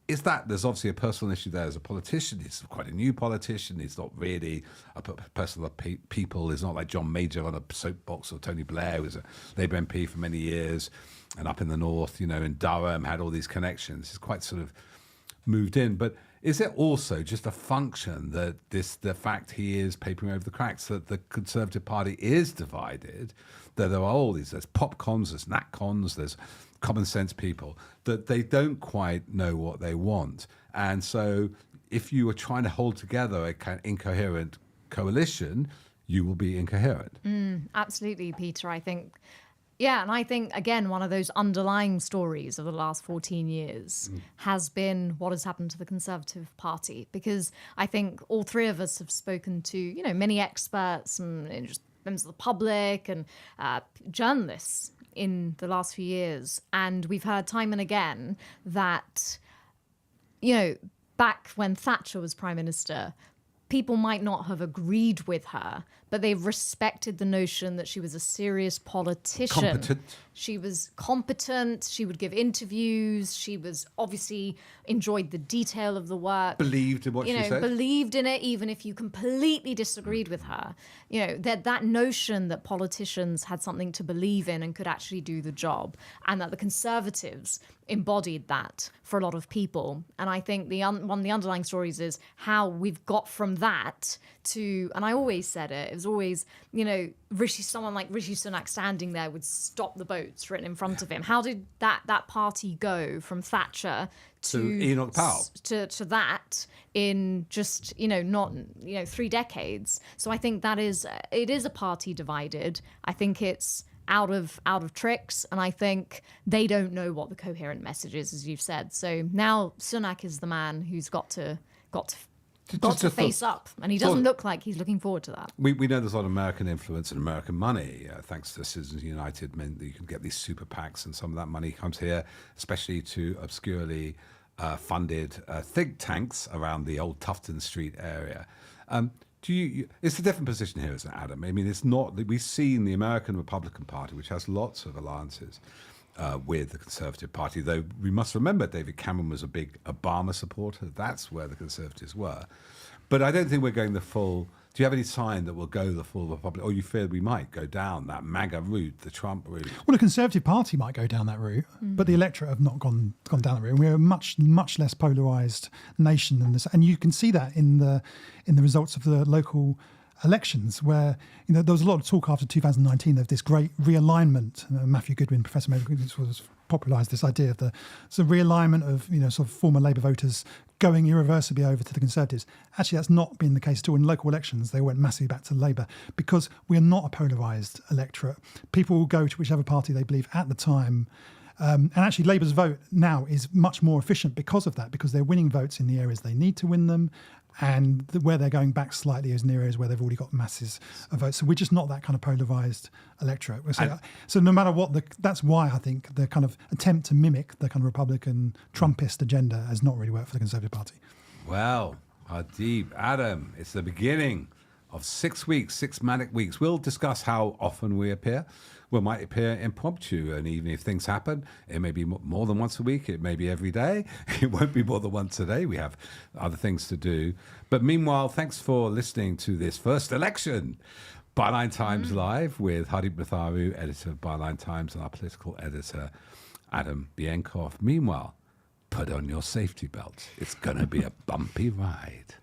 Is that there's obviously a personal issue there as a politician? He's quite a new politician. He's not really a person of people. He's not like John Major on a soapbox or Tony Blair, who was a Labour MP for many years and up in the north, in Durham, had all these connections. He's quite sort of moved in. But is it also just a function that the fact he is papering over the cracks, that the Conservative Party is divided, that there are all these, there's pop cons, there's nat cons, there's common sense people, that they don't quite know what they want. And so if you are trying to hold together a kind of incoherent coalition, you will be incoherent. absolutely, Peter. I think, and I think, again, one of those underlying stories of the last 14 years has been what has happened to the Conservative Party. Because I think all three of us have spoken to, many experts and just members of the public and journalists in the last few years. And we've heard time and again that, back when Thatcher was Prime Minister, people might not have agreed with her, but they respected the notion that she was a serious politician. Competent. She was competent. She would give interviews. She was obviously enjoyed the detail of the work. Believed in what she said. Believed in it, even if you completely disagreed with her. That notion that politicians had something to believe in and could actually do the job, and that the Conservatives embodied that for a lot of people. And I think one of the underlying stories is how we've got from that to, and I always said it was always, someone like Rishi Sunak standing there would stop the boats written in front of him. How did that party go from Thatcher to Enoch Powell? To that in just, not, 3 decades. So I think it is a party divided. I think it's out of tricks, and I think they don't know what the coherent message is, as you've said. So now Sunak is the man who's got to face up, and he doesn't look like he's looking forward to that. We know there's a lot of American influence and American money, thanks to Citizens United. Meant that you can get these super PACs, and some of that money comes here, especially to obscurely funded think tanks around the old Tufton Street area. It's a different position here, isn't it, Adam? I mean, it's not. We've seen the American Republican Party, which has lots of alliances with the Conservative Party, though we must remember David Cameron was a big Obama supporter. That's where the Conservatives were. But I don't think we're going the full... Do you have any sign that we'll go the full Republican... Or you fear we might go down that MAGA route, the Trump route? Well, the Conservative Party might go down that route, but the electorate have not gone down that route. And we're a much less polarised nation than this. And you can see that in the results of the local elections where, there was a lot of talk after 2019 of this great realignment. Matthew Goodwin, Professor Matthew Goodwin, was popularised this idea of the realignment of, sort of former Labour voters going irreversibly over to the Conservatives. Actually, that's not been the case at all. In local elections, they went massively back to Labour because we are not a polarised electorate. People will go to whichever party they believe at the time. And actually, Labour's vote now is much more efficient because of that, because they're winning votes in the areas they need to win them, and where they're going back slightly is in the areas where they've already got masses of votes. So we're just not that kind of polarised electorate. So no matter what, that's why I think the kind of attempt to mimic the kind of Republican Trumpist agenda has not really worked for the Conservative Party. Well, Hardeep, Adam, it's the beginning of 6 weeks, 6 manic weeks. We'll discuss how often we appear. We might appear impromptu, and even if things happen, it may be more than once a week. It may be every day. It won't be more than once a day. We have other things to do. But meanwhile, thanks for listening to this first election. Byline Times Live with Hardeep Matharu, editor of Byline Times, and our political editor, Adam Bienkov. Meanwhile, put on your safety belt. It's going to be a bumpy ride.